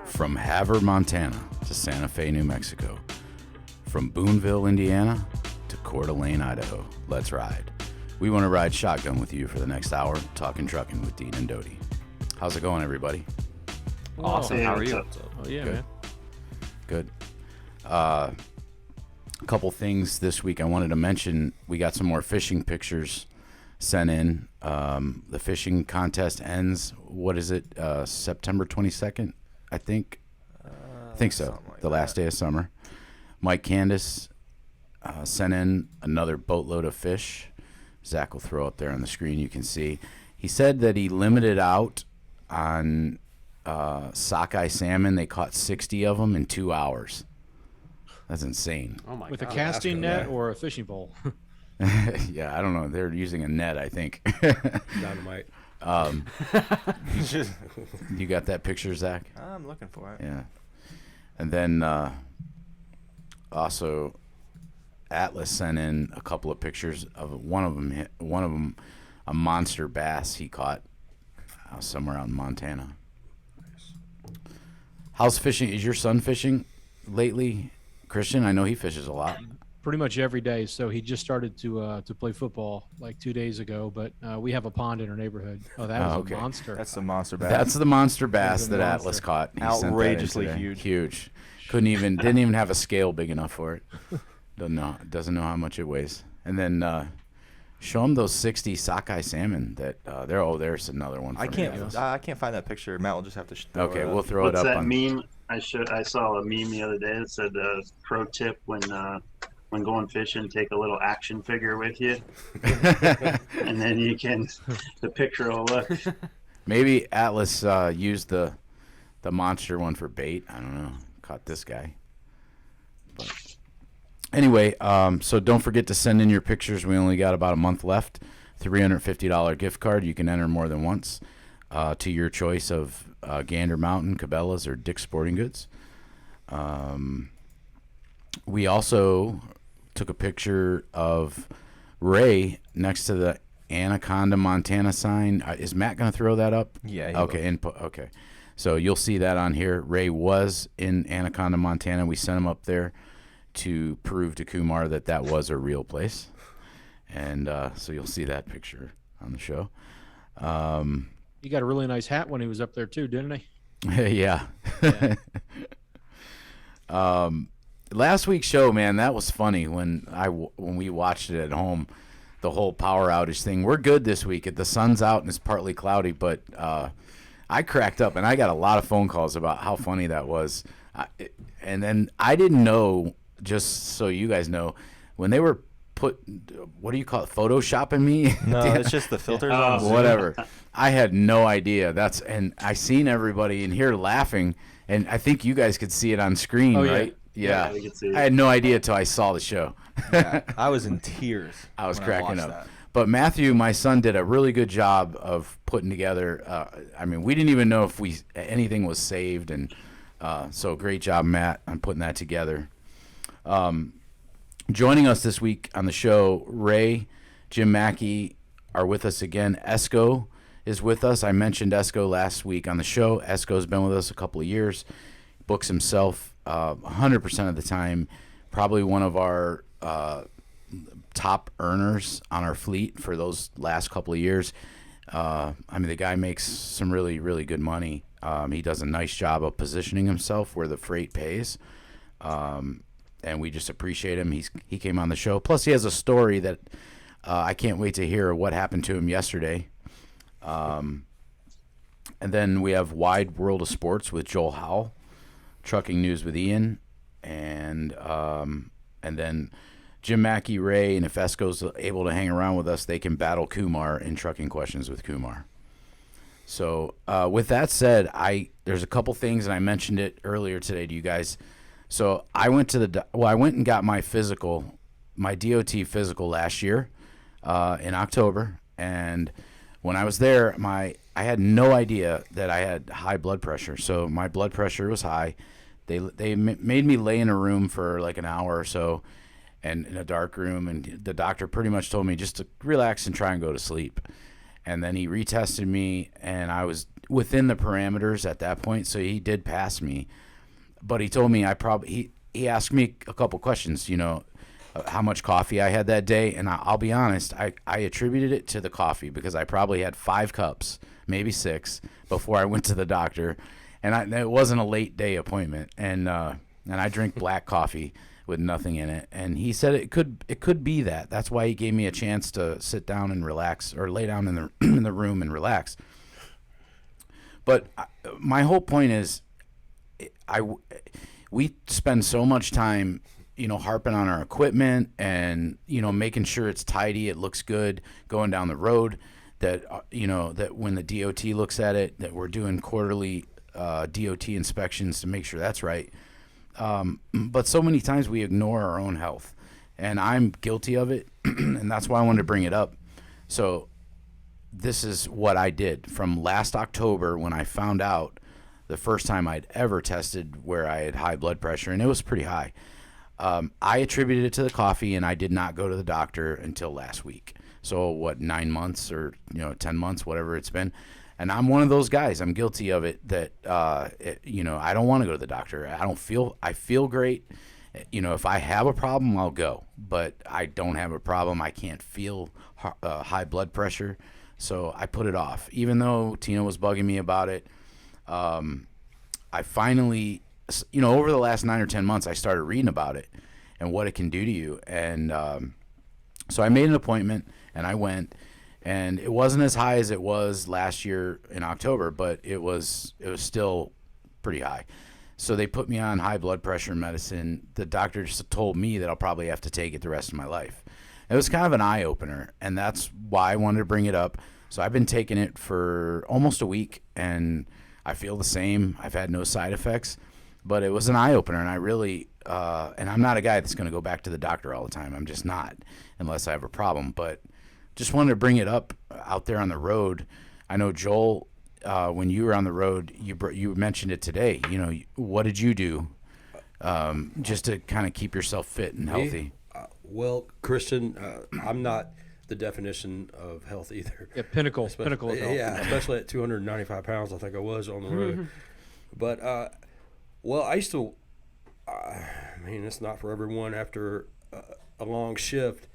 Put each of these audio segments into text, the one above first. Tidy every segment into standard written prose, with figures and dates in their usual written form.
From Havre, Montana to Santa Fe, New Mexico. From Boonville, Indiana to Coeur d'Alene, Idaho. Let's ride. We want to ride shotgun with you for the next hour, talking trucking with Deaton and Doty. How's it going, everybody? Awesome. Hey, How are you? oh yeah, Good. man. Good. A couple things this week I wanted to mention. We got some more fishing pictures sent in. The fishing contest ends, what is it, September 22nd, I think? I think so, like the last day of summer. Mike Candace sent in another boatload of fish. Zach will throw up there on the screen, you can see. He said that he limited out on sockeye salmon. They caught 60 of them in 2 hours. That's insane. Oh my With god. a casting that's net good. or a fishing pole? Yeah, I don't know. They're using a net, I think. Dynamite. You got that picture, Zach? I'm looking for it. Yeah. And then also Atlas sent in a couple of pictures of one of them a monster bass he caught somewhere out in Montana. How's fishing? Is your son fishing lately, Christian? I know he fishes a lot. Pretty much every day. So he just started to play football like 2 days ago, but we have a pond in our neighborhood. Oh, that was okay. a monster. That's the monster bass. That's the monster bass a that monster. Atlas caught. He sent that in Outrageously today. huge. Huge. Didn't even have a scale big enough for it. Doesn't know how much it weighs. And then show him those 60 sockeye salmon that there's another one. I from can't. Atlas. I can't find that picture. Matt will just have to. Throw Okay, it up. we'll throw What's it up that on. meme? I saw a meme the other day that said pro tip when going fishing, take a little action figure with you, and then you can the picture will look. Maybe Atlas used the monster one for bait. I don't know. Caught this guy. But anyway, so don't forget to send in your pictures. We only got about a month left. $350 gift card. You can enter more than once to your choice of Gander Mountain, Cabela's, or Dick's Sporting Goods. We also took a picture of Ray next to the Anaconda, Montana sign. Is Matt going to throw that up? Yeah. Okay. Input. Okay. So you'll see that on here. Ray was in Anaconda, Montana. We sent him up there to prove to Kumar that was a real place. And so you'll see that picture on the show. He got a really nice hat when he was up there too, didn't he? Yeah. Last week's show, man, that was funny when we watched it at home, the whole power outage thing. We're good this week. The sun's out and it's partly cloudy, but I cracked up and I got a lot of phone calls about how funny that was. And then I didn't know, just so you guys know, when they were what do you call it, photoshopping me? No, it's just the filters on Zoom. Whatever. I had no idea. And I seen everybody in here laughing, and I think you guys could see it on screen, Oh, yeah. right? Yeah. we could see it. I had no idea till I saw the show. Yeah, I was in tears. I was when cracking watched up. that. But Matthew, my son, did a really good job of putting together. I mean, we didn't even know if anything was saved, and so great job, Matt, on putting that together. Joining us this week on the show, Ray, Jim Mackey are with us again. Esko is with us. I mentioned Esko last week on the show. Esko's been with us a couple of years. Books himself 100% of the time. Probably one of our top earners on our fleet for those last couple of years. I mean, the guy makes some really, really good money. He does a nice job of positioning himself where the freight pays. And we just appreciate him. He came on the show. Plus, he has a story that I can't wait to hear what happened to him yesterday. And then we have Wide World of Sports with Joel Howle, Trucking News with Ian, and then Jim Mackey, Ray, and if Esko's able to hang around with us, they can battle Kumar in Trucking Questions with Kumar. So with that said, there's a couple things, and I mentioned it earlier today to you guys. So I went and got my physical, my DOT physical last year in October, and when I was there, I had no idea that I had high blood pressure. So my blood pressure was high. They made me lay in a room for like an hour or so, and in a dark room, and the doctor pretty much told me just to relax and try and go to sleep. And then he retested me, and I was within the parameters at that point, so he did pass me. But he told me he asked me a couple questions, how much coffee I had that day, and I'll be honest, I attributed it to the coffee because I probably had 5 cups, maybe 6, before I went to the doctor, and it wasn't a late day appointment, and I drink black coffee with nothing in it, and he said it could be that. That's why he gave me a chance to sit down and relax, or lay down in the in the room and relax. But my whole point is, we spend so much time, harping on our equipment and making sure it's tidy, it looks good going down the road. That that when the DOT looks at it, that we're doing quarterly DOT inspections to make sure that's right. But so many times we ignore our own health, and I'm guilty of it, and that's why I wanted to bring it up. So this is what I did from last October when I found out the first time I'd ever tested where I had high blood pressure, and it was pretty high. I attributed it to the coffee, and I did not go to the doctor until last week. So 9 months or 10 months, whatever it's been. And I'm one of those guys. I'm guilty of it. That I don't want to go to the doctor. I feel great. If I have a problem, I'll go. But I don't have a problem. I can't feel high blood pressure, so I put it off. Even though Tina was bugging me about it, I finally, over the last 9 or 10 months, I started reading about it and what it can do to you. And so I made an appointment, and I went. And it wasn't as high as it was last year in October, but it was still pretty high. So they put me on high blood pressure medicine. The doctor just told me that I'll probably have to take it the rest of my life. It was kind of an eye-opener, and that's why I wanted to bring it up. So I've been taking it for almost a week, and I feel the same. I've had no side effects, but it was an eye-opener, and I really and I'm not a guy that's going to go back to the doctor all the time. I'm just not, unless I have a problem. But just wanted to bring it up out there on the road. I know, Joel, when you were on the road, you mentioned it today. What did you do just to kind of keep yourself fit and healthy? Well, Christian, I'm not the definition of health either. Yeah, pinnacle of health. Yeah, especially at 295 pounds, I think I was on the road. But, I used to, it's not for everyone after a long shift.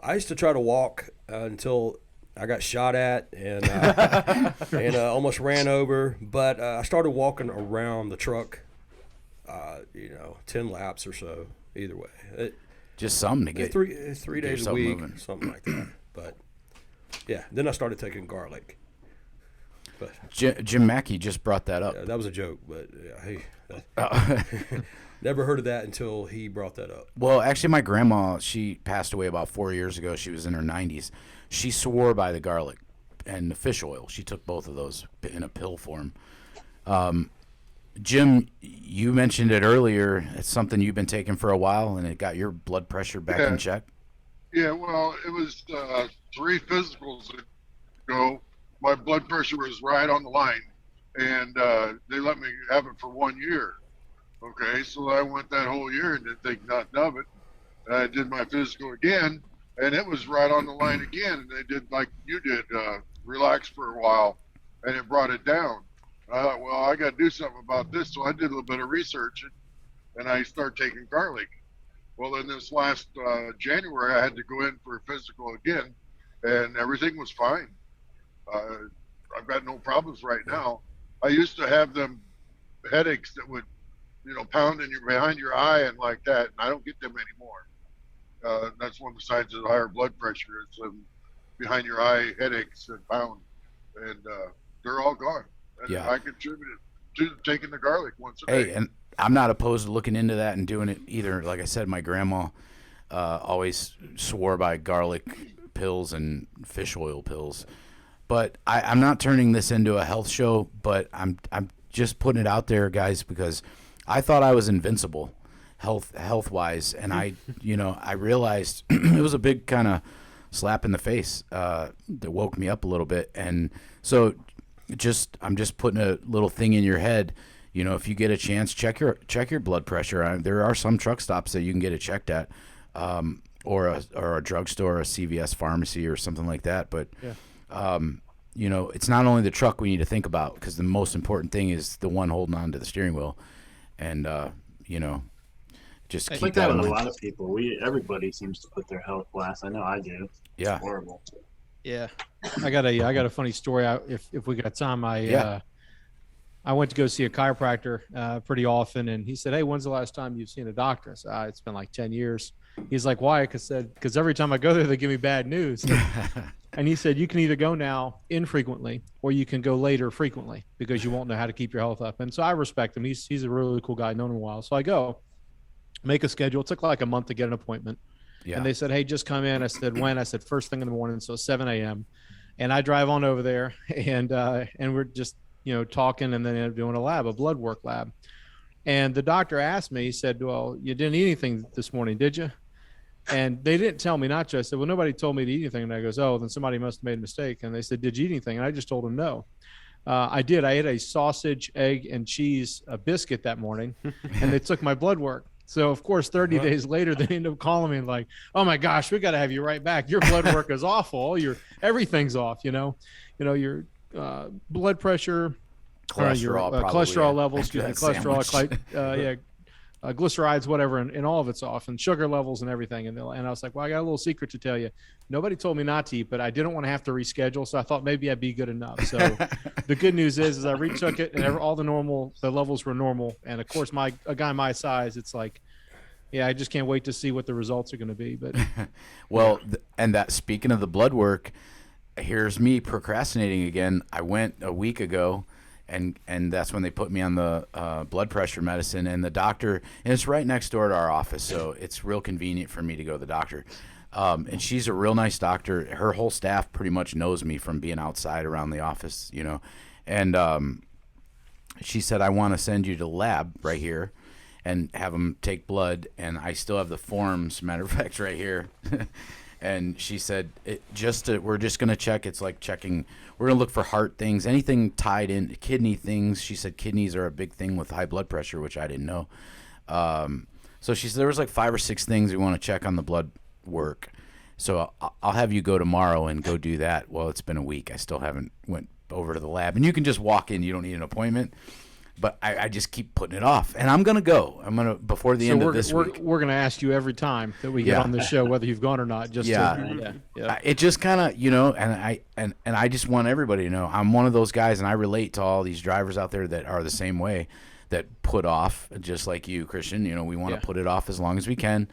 I used to try to walk until I got shot at and almost ran over. But I started walking around the truck, 10 laps or so, either way. Just something to get three days a week, moving. something like that. But, yeah, then I started taking garlic. But Jim Mackey just brought that up. Yeah, that was a joke, but never heard of that until he brought that up. Well, actually, my grandma, she passed away about 4 years ago. She was in her 90s. She swore by the garlic and the fish oil. She took both of those in a pill form. Jim, you mentioned it earlier. It's something you've been taking for a while, and it got your blood pressure back in check. Yeah, well, it was 3 physicals ago. My blood pressure was right on the line, and they let me have it for 1 year. Okay, so I went that whole year and didn't think nothing of it. And I did my physical again, and it was right on the line again. And they did like you did, relax for a while, and it brought it down. I thought, well, I got to do something about this. So I did a little bit of research, and I started taking garlic. Well, then this last January, I had to go in for a physical again, and everything was fine. I've got no problems right now. I used to have them headaches that would, pound behind your eye and like that, and I don't get them anymore. That's one of the signs of the higher blood pressure. It's behind your eye headaches and pound, and they're all gone. And Yeah. I contributed to taking the garlic once a day. Hey, and I'm not opposed to looking into that and doing it either. Like I said, my grandma always swore by garlic pills and fish oil pills. But I'm not turning this into a health show, but I'm just putting it out there, guys, because I thought I was invincible health wise, and I realized it was a big kind of slap in the face that woke me up a little bit. And so I'm just putting a little thing in your head. If you get a chance, check your blood pressure. There are some truck stops that you can get it checked at, or a drugstore, a CVS pharmacy, or something like that. But you know, it's not only the truck we need to think about, because the most important thing is the one holding on to the steering wheel, and you know, just It's keep like that that in with a mind. lot of people. Everybody seems to put their health last. I know I do. Yeah. It's horrible. Yeah, I got a funny story. If we got time, I went to go see a chiropractor pretty often, and he said, "Hey, when's the last time you've seen a doctor?" I said, "It's been like 10 years." He's like, "Why?" Because every time I go there, they give me bad news. And he said, "You can either go now infrequently, or you can go later frequently, because you won't know how to keep your health up." And so I respect him. He's a really cool guy, known him a while. So I go, make a schedule. It took like a month to get an appointment. Yeah. And they said, "Hey, just come in." I said, "When?" I said, "First thing in the morning." So 7 a.m. And I drive on over there, and we're just, you know, talking, and then end up doing a blood work lab. And the doctor asked me, he said, "Well, you didn't eat anything this morning, did you?" And they didn't tell me not to. I said, "Well, nobody told me to eat anything." And I goes, "Oh, then somebody must have made a mistake." And they said, "Did you eat anything?" And I just told them no. I did. I ate a sausage, egg, and cheese biscuit that morning, and they took my blood work. So, of course, 30 days later, they end up calling me and like, "Oh my gosh, we got to have you right back. Your blood work is awful. Everything's off. Your blood pressure, your cholesterol levels, glycerides, whatever, and all of it's off, and sugar levels and everything." And I was like, "Well, I got a little secret to tell you. Nobody told me not to eat, but I didn't want to have to reschedule, so I thought maybe I'd be good enough." So the good news is I retook it, and all the levels were normal. And of course, a guy my size, it's like, yeah, I just can't wait to see what the results are going to be. But well, and that, speaking of the blood work, here's me procrastinating again. I went a week ago. And that's when they put me on the blood pressure medicine, and the doctor, and it's right next door to our office, so it's real convenient for me to go to the doctor. And she's a real nice doctor. Her whole staff pretty much knows me from being outside around the office, you know. And she said, "I want to send you to the lab right here and have them take blood." And I still have the forms, matter of fact, right here. And she said, we're just going to check. It's like checking. We're going to look for heart things, anything tied in, kidney things. She said kidneys are a big thing with high blood pressure, which I didn't know. So she said there was like 5 or 6 things we want to check on the blood work. So I'll have you go tomorrow and go do that. Well, it's been a week. I still haven't went over to the lab. And you can just walk in. You don't need an appointment. But I just keep putting it off, and I'm gonna go. I'm gonna before the end of this week. We're gonna ask you every time that we get on the show whether you've gone or not. It just kind of, you know, and I just want everybody to know I'm one of those guys, and I relate to all these drivers out there that are the same way, that put off, just like you, Christian. You know, we want to put it off as long as we can.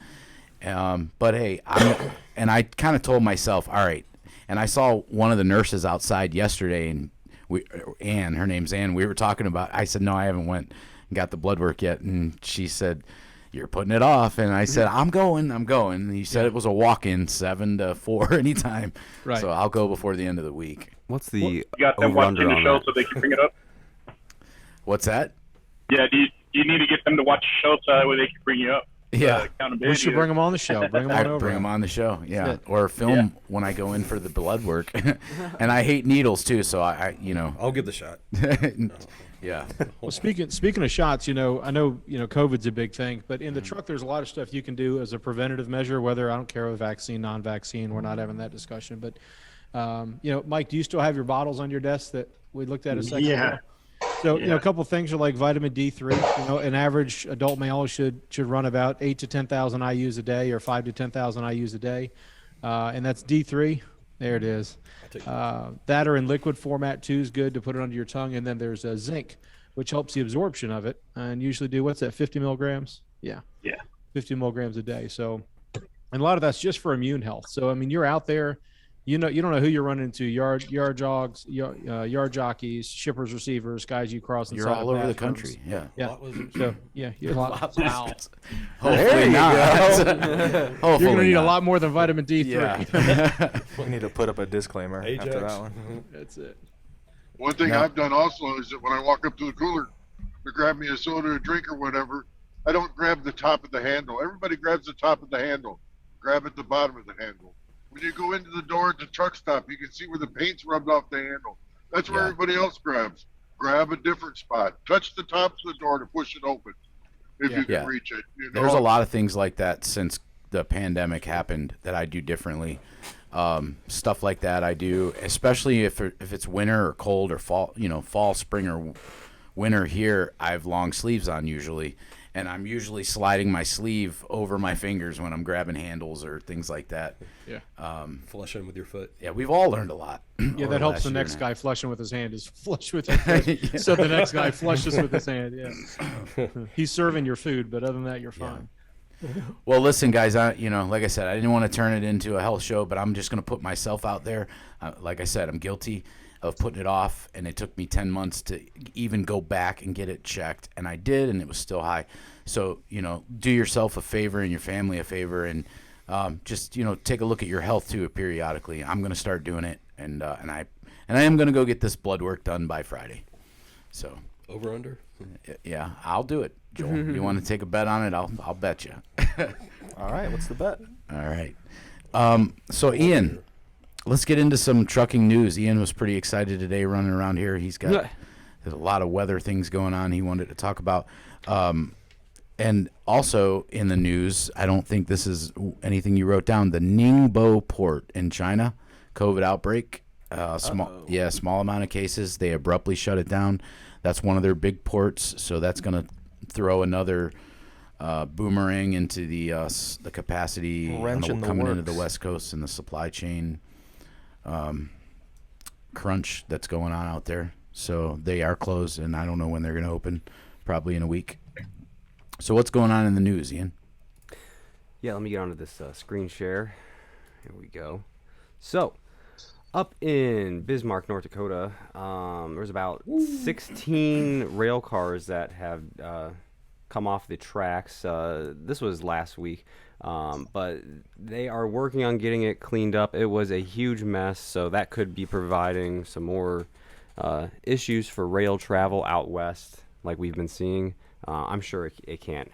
But hey, I kind of told myself, all right. And I saw one of the nurses outside yesterday, and her name's Ann. We were talking about. I said, "No, I haven't went and got the blood work yet." And she said, "You're putting it off." And I said, "I'm going." And he said it was a walk-in, 7 to 4 anytime. Right. So I'll go before the end of the week. What's the You got them watching the show so they can bring it up? What's that? Yeah, do you need to get them to watch the show so that way they can bring you up? Yeah. We should bring them on the show. Bring them on over. Bring them on the show, yeah. Or film when I go in for the blood work. And I hate needles too, so I I'll give the shot. Yeah. Well, speaking of shots, you know, I know, you know, COVID's a big thing, but in the truck, there's a lot of stuff you can do as a preventative measure, whether, I don't care with vaccine, non-vaccine, we're not having that discussion. But, you know, Mike, do you still have your bottles on your desk that we looked at a second ago? So, you know, a couple of things are like vitamin D3. You know, an average adult male should run about 8 to 10,000 IUs a day, or 5 to 10,000 IUs a day, and that's D3. There it is. That or in liquid format too is good to put it under your tongue. And then there's zinc, which helps the absorption of it, and usually do, what's that, 50 milligrams? Yeah. 50 milligrams a day. So, and a lot of that's just for immune health. So, I mean, you're out there. You don't know who you're running into. Yard jockeys, shippers, receivers, guys you cross. You're all over the country. Yeah. So you're a lot. Wow. Hopefully not. You're gonna need a lot more than vitamin D3. Yeah. We need to put up a disclaimer Ajax. after that one. That's it. One thing I've done also is that when I walk up to the cooler to grab me a soda, a drink, or whatever, I don't grab the top of the handle. Everybody grabs the top of the handle. Grab at the bottom of the handle. When you go into the door at the truck stop, you can see where the paint's rubbed off the handle. That's where everybody else grabs. Grab a different spot. Touch the top of the door to push it open if you can reach it. You know? There's a lot of things like that since the pandemic happened that I do differently. stuff like that I do, especially if it's winter or cold or fall, fall, spring, or winter here. I have long sleeves on usually, and I'm usually sliding my sleeve over my fingers when I'm grabbing handles or things like that. Yeah. Flushing with your foot. Yeah, we've all learned a lot. Yeah, that helps the next guy flushing with his hand is flush with your foot. So the next guy flushes with his hand. Yeah. He's serving your food, but other than that, you're fine. Well, listen, guys, like I said, I didn't want to turn it into a health show, but I'm just going to put myself out there. Like I said, I'm guilty of putting it off, and it took me 10 months to even go back and get it checked, and I did, and it was still high. So, do yourself a favor and your family a favor, and just, take a look at your health, too, periodically. I'm going to start doing it, and I am going to go get this blood work done by Friday. So Over under? yeah, I'll do it. Joel, you want to take a bet on it? I'll bet you. All right, what's the bet? All right. So Ian, let's get into some trucking news. Ian was pretty excited today running around here. There's a lot of weather things going on he wanted to talk about. And also in the news, I don't think this is anything you wrote down, the Ningbo port in China, COVID outbreak. Small amount of cases. They abruptly shut it down. That's one of their big ports, so that's going to throw another boomerang into the capacity coming into the West Coast and the supply chain crunch that's going on out there. So they are closed, and I don't know when they're going to open, probably in a week. So what's going on in the news, Ian? Yeah, let me get onto this screen share. Here we go. So, up in Bismarck, North Dakota, there's about 16 rail cars that have come off the tracks. This was last week, but they are working on getting it cleaned up. It was a huge mess, so that could be providing some more issues for rail travel out west, like we've been seeing. I'm sure it can't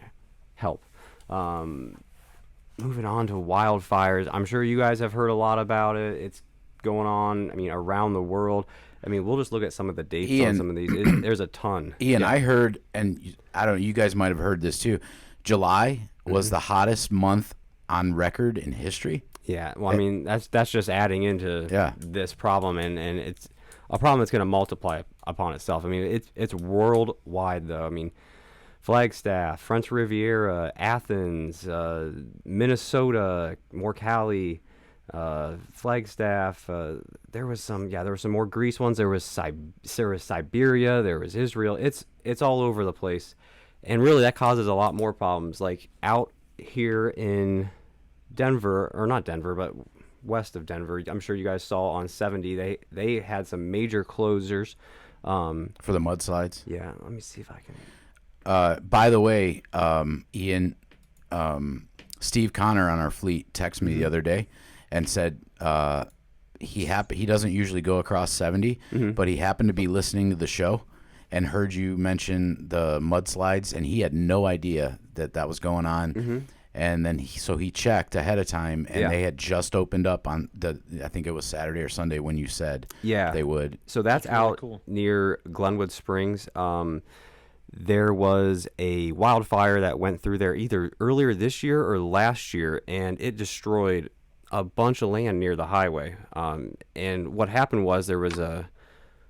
help. Moving on to wildfires, I'm sure you guys have heard a lot about it. It's going on, around the world. We'll just look at some of the dates on some of these. There's a ton. Ian, yeah. I heard, and I don't know, you guys might have heard this too, July was the hottest month on record in history. Yeah, well, that's just adding into this problem, and it's a problem that's going to multiply upon itself. It's worldwide, though. Flagstaff, French Riviera, Athens, Minnesota, more Cali, Flagstaff. There was some more Greece ones. There was Siberia. There was Israel. It's all over the place, and really that causes a lot more problems. Like out here in Denver, or not Denver, but west of Denver. I'm sure you guys saw on 70. They had some major closures for the mudslides. Yeah, let me see if I can. By the way, Ian, Steve Connor on our fleet texted me the other day and said he doesn't usually go across 70, but he happened to be listening to the show and heard you mention the mudslides, and he had no idea that was going on. And then he checked ahead of time, and they had just opened up on I think it was Saturday or Sunday when you said they would. So that's really out cool. Near Glenwood Springs. There was a wildfire that went through there either earlier this year or last year, and it destroyed a bunch of land near the highway. And what happened was there was a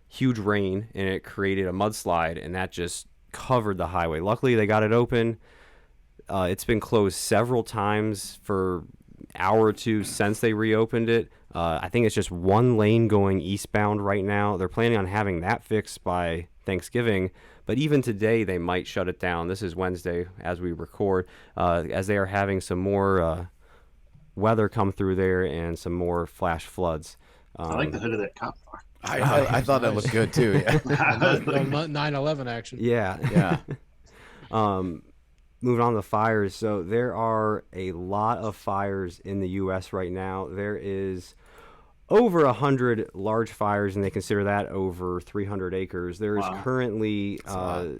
huge rain, and it created a mudslide, and that just covered the highway. Luckily, they got it open. It's been closed several times for an hour or two since they reopened it. I think it's just one lane going eastbound right now. They're planning on having that fixed by Thanksgiving. But even today, they might shut it down. This is Wednesday as we record, as they are having some more weather come through there and some more flash floods. I like the hood of that cop car. I thought that looked good too. Yeah. 9/11 action. Yeah. Moving on to fires. So there are a lot of fires in the U.S. right now. There is over 100 large fires, and they consider that over 300 acres. There is currently, I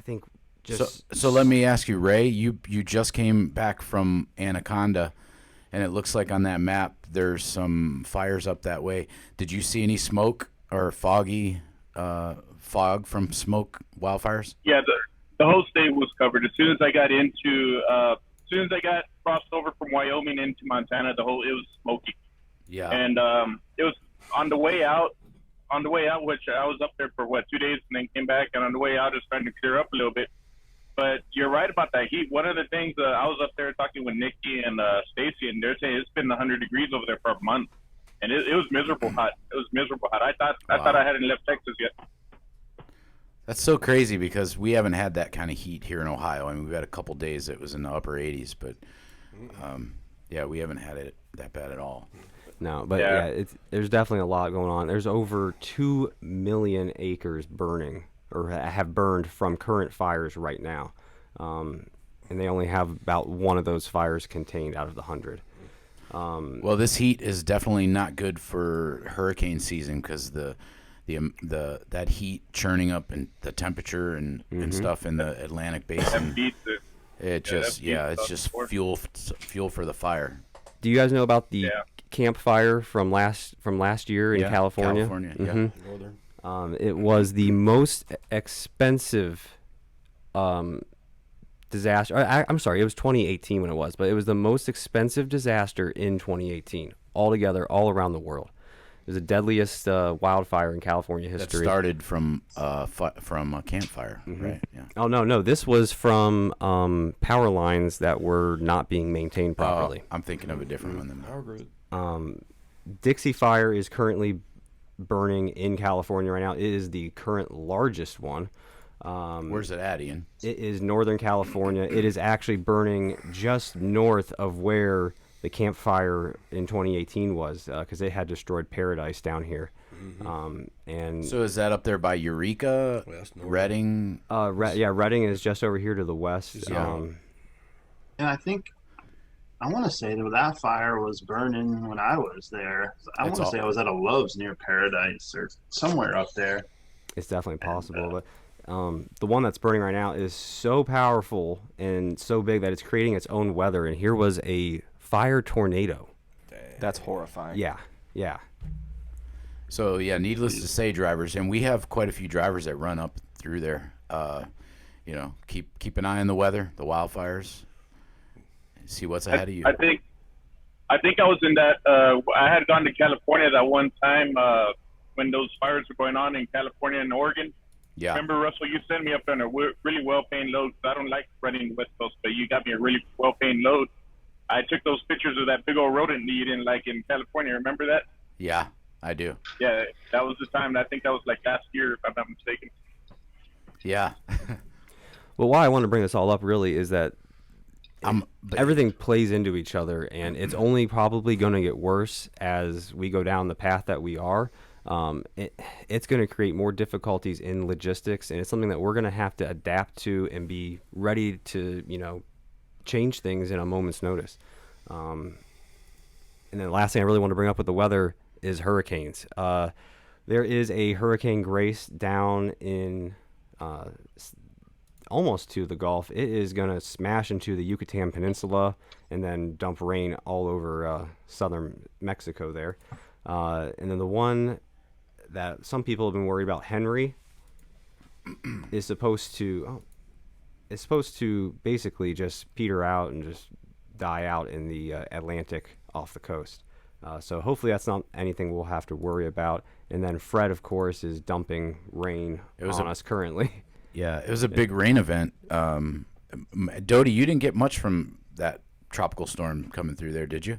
think, just... So let me ask you, Ray, you just came back from Anaconda, and it looks like on that map there's some fires up that way. Did you see any smoke or fog from smoke wildfires? Yeah, the whole state was covered. As soon as I got crossed over from Wyoming into Montana, it was smoky. Yeah. And it was on the way out. Which I was up there for 2 days and then came back. And on the way out, it's starting to clear up a little bit. But you're right about that heat. One of the things I was up there talking with Nikki and Stacy, and they're saying it's been 100 degrees over there for a month, and it was miserable hot. It was miserable hot. I thought I hadn't left Texas yet. That's so crazy because we haven't had that kind of heat here in Ohio. I mean, we've had a couple days that was in the upper 80s, but yeah, we haven't had it that bad at all. No, but there's definitely a lot going on. There's over 2 million acres burning or have burned from current fires right now, and they only have about one of those fires contained out of the 100. Well, this heat is definitely not good for hurricane season because that heat churning up and the temperature and stuff in the Atlantic Basin. It's just fuel for the fire. Do you guys know about the campfire from last year in California? Northern. It was the most expensive disaster. I'm sorry, it was 2018 when it was, but it was the most expensive disaster in 2018 altogether, all around the world. It was the deadliest wildfire in California history. That started from a campfire, right? Yeah. Oh no, this was from power lines that were not being maintained properly. I'm thinking of a different one than power grid. Dixie Fire is currently burning in California right now. It is the current largest one. Where's it at, Ian? It is Northern California. It is actually burning just north of where the campfire in 2018 was, because it had destroyed Paradise down here. And so is that up there by Eureka, Redding? Redding is just over here to the west. And I think I want to say that fire was burning when I was there. I want to say I was at a Love's near Paradise or somewhere up there. It's definitely possible, but the one that's burning right now is so powerful and so big that it's creating its own weather. And here was a fire tornado. That's horrifying. Yeah. So needless to say, drivers, and we have quite a few drivers that run up through there. Keep an eye on the weather, the wildfires. See what's ahead of you. I think I was in that. I had gone to California that one time when those fires were going on in California and Oregon. Yeah. Remember, Russell, you sent me up there on a really well-paying load. I don't like running West Coast, but you got me a really well-paying load. I took those pictures of that big old rodent you didn't like in California. Remember that? Yeah, I do. Yeah, that was the time. I think that was like last year, if I'm not mistaken. Yeah. Well, why I want to bring this all up really is that everything plays into each other, and it's only probably going to get worse as we go down the path that we are. It's going to create more difficulties in logistics, and it's something that we're going to have to adapt to and be ready to, change things in a moment's notice. And then the last thing I really want to bring up with the weather is hurricanes. There is a Hurricane Grace down in almost to the Gulf. It is going to smash into the Yucatan Peninsula and then dump rain all over southern Mexico there. And then the one that some people have been worried about, Henry, is supposed to basically just peter out and just die out in the Atlantic off the coast. So hopefully that's not anything we'll have to worry about. And then Fred, of course, is dumping rain on us currently. Yeah, it was a big rain event. Doty, you didn't get much from that tropical storm coming through there, did you?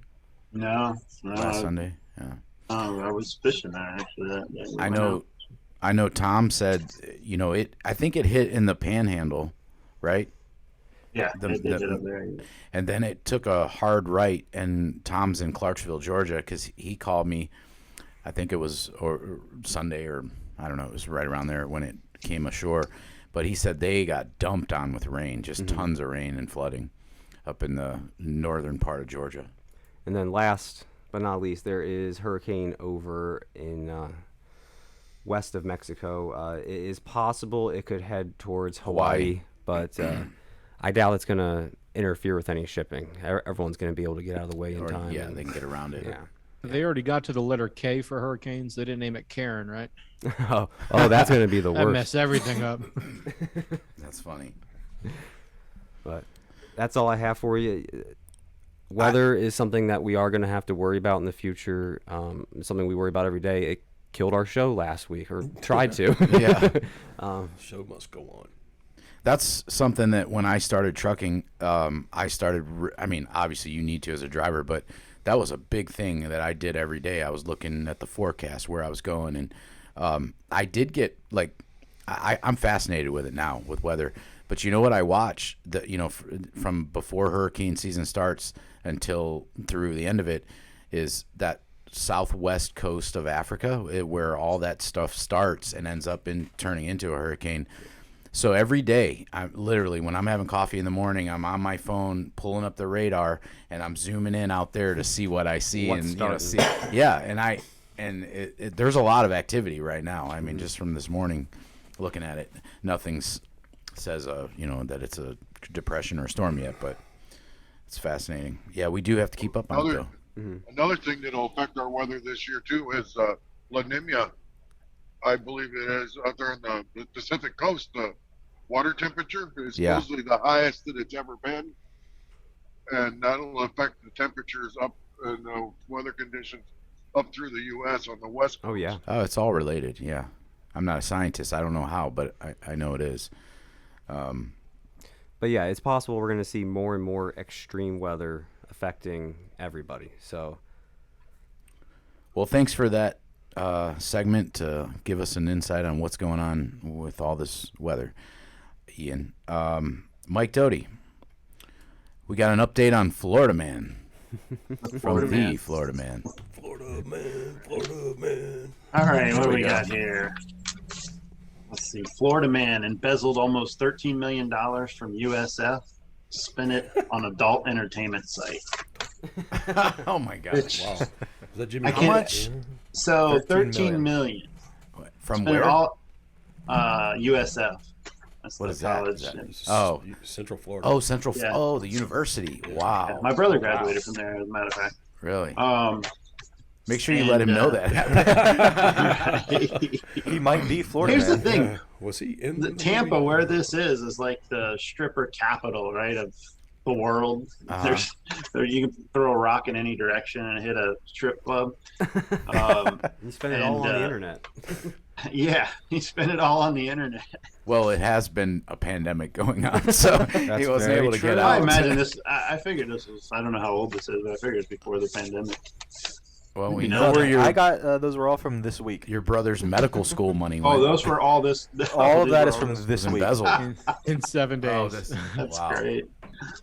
No. Last Sunday, yeah. I was fishing there actually. I know. Tom said, I think it hit in the Panhandle, right? Yeah, it did up there. And then it took a hard right, and Tom's in Clarksville, Georgia, because he called me. I think it was Sunday, or I don't know. It was right around there when it came ashore. But he said they got dumped on with rain, just tons of rain and flooding up in the northern part of Georgia. And then last but not least, there is hurricane over in west of Mexico. It is possible it could head towards Hawaii. But I doubt it's going to interfere with any shipping. Everyone's going to be able to get out of the way in time. Yeah, they can get around it. Yeah. They already got to the letter K for hurricanes. They didn't name it Karen, right? Oh, that's going to be the That worst. messed everything up. That's funny. But that's all I have for you. weather is something that we are going to have to worry about in the future. Something we worry about every day. It killed our show last week, or tried to. Yeah. Show must go on. That's something that when I started trucking, I mean, obviously you need to as a driver, but that was a big thing that I did every day. I was looking at the forecast where I was going, and I did get like, I'm fascinated with it now with weather. But you know what I watch from before hurricane season starts until through the end of it is that southwest coast of Africa, where all that stuff starts and ends up turning into a hurricane. So every day, when I'm having coffee in the morning, I'm on my phone pulling up the radar and I'm zooming in out there to see what I see. There's a lot of activity right now. I mean, just from this morning, looking at it, nothing says that it's a depression or a storm yet, but it's fascinating. Yeah, we do have to keep up on it though. Another thing that'll affect our weather this year too is La Nina. I believe it is out there on the Pacific coast. The water temperature is supposedly the highest that it's ever been, and that'll affect the temperatures up and the weather conditions up through the U.S. on the west coast. Oh yeah. Oh, it's all related. Yeah, I'm not a scientist. I don't know how, but I know it is. But yeah, it's possible we're going to see more and more extreme weather affecting everybody. So, well, thanks for that segment to give us an insight on what's going on with all this weather, Ian. Mike Doty, we got an update on Florida Man from the Florida Man. Florida Man. All right, what do we got here? Let's see. Florida man embezzled almost $13 million from USF, spent it on adult entertainment site. Oh my God! Wow. Is that Jimmy? How much? So $13 million. From spent where? All, USF. That's What the is that? college. Oh, Central Florida. Oh, Central. Yeah. Oh, the university. Wow. Yeah, my brother graduated from there, as a matter of fact. Really? Make sure you let him know that. He might be Florida. Here's the thing. Was he in the Tampa, where this is like the stripper capital, right, of the world. You can throw a rock in any direction and hit a strip club. You spend it all on the internet. Yeah, he spent it all on the internet. Well, it has been a pandemic going on, so he wasn't able to get out. I imagine this. I figured this was. I don't know how old this is, but I figured it's before the pandemic. Well, we know where your. I got those were all from this week. Your brother's medical school money went. Oh, those were all this. All of that is from this week. In 7 days. Oh, that's great.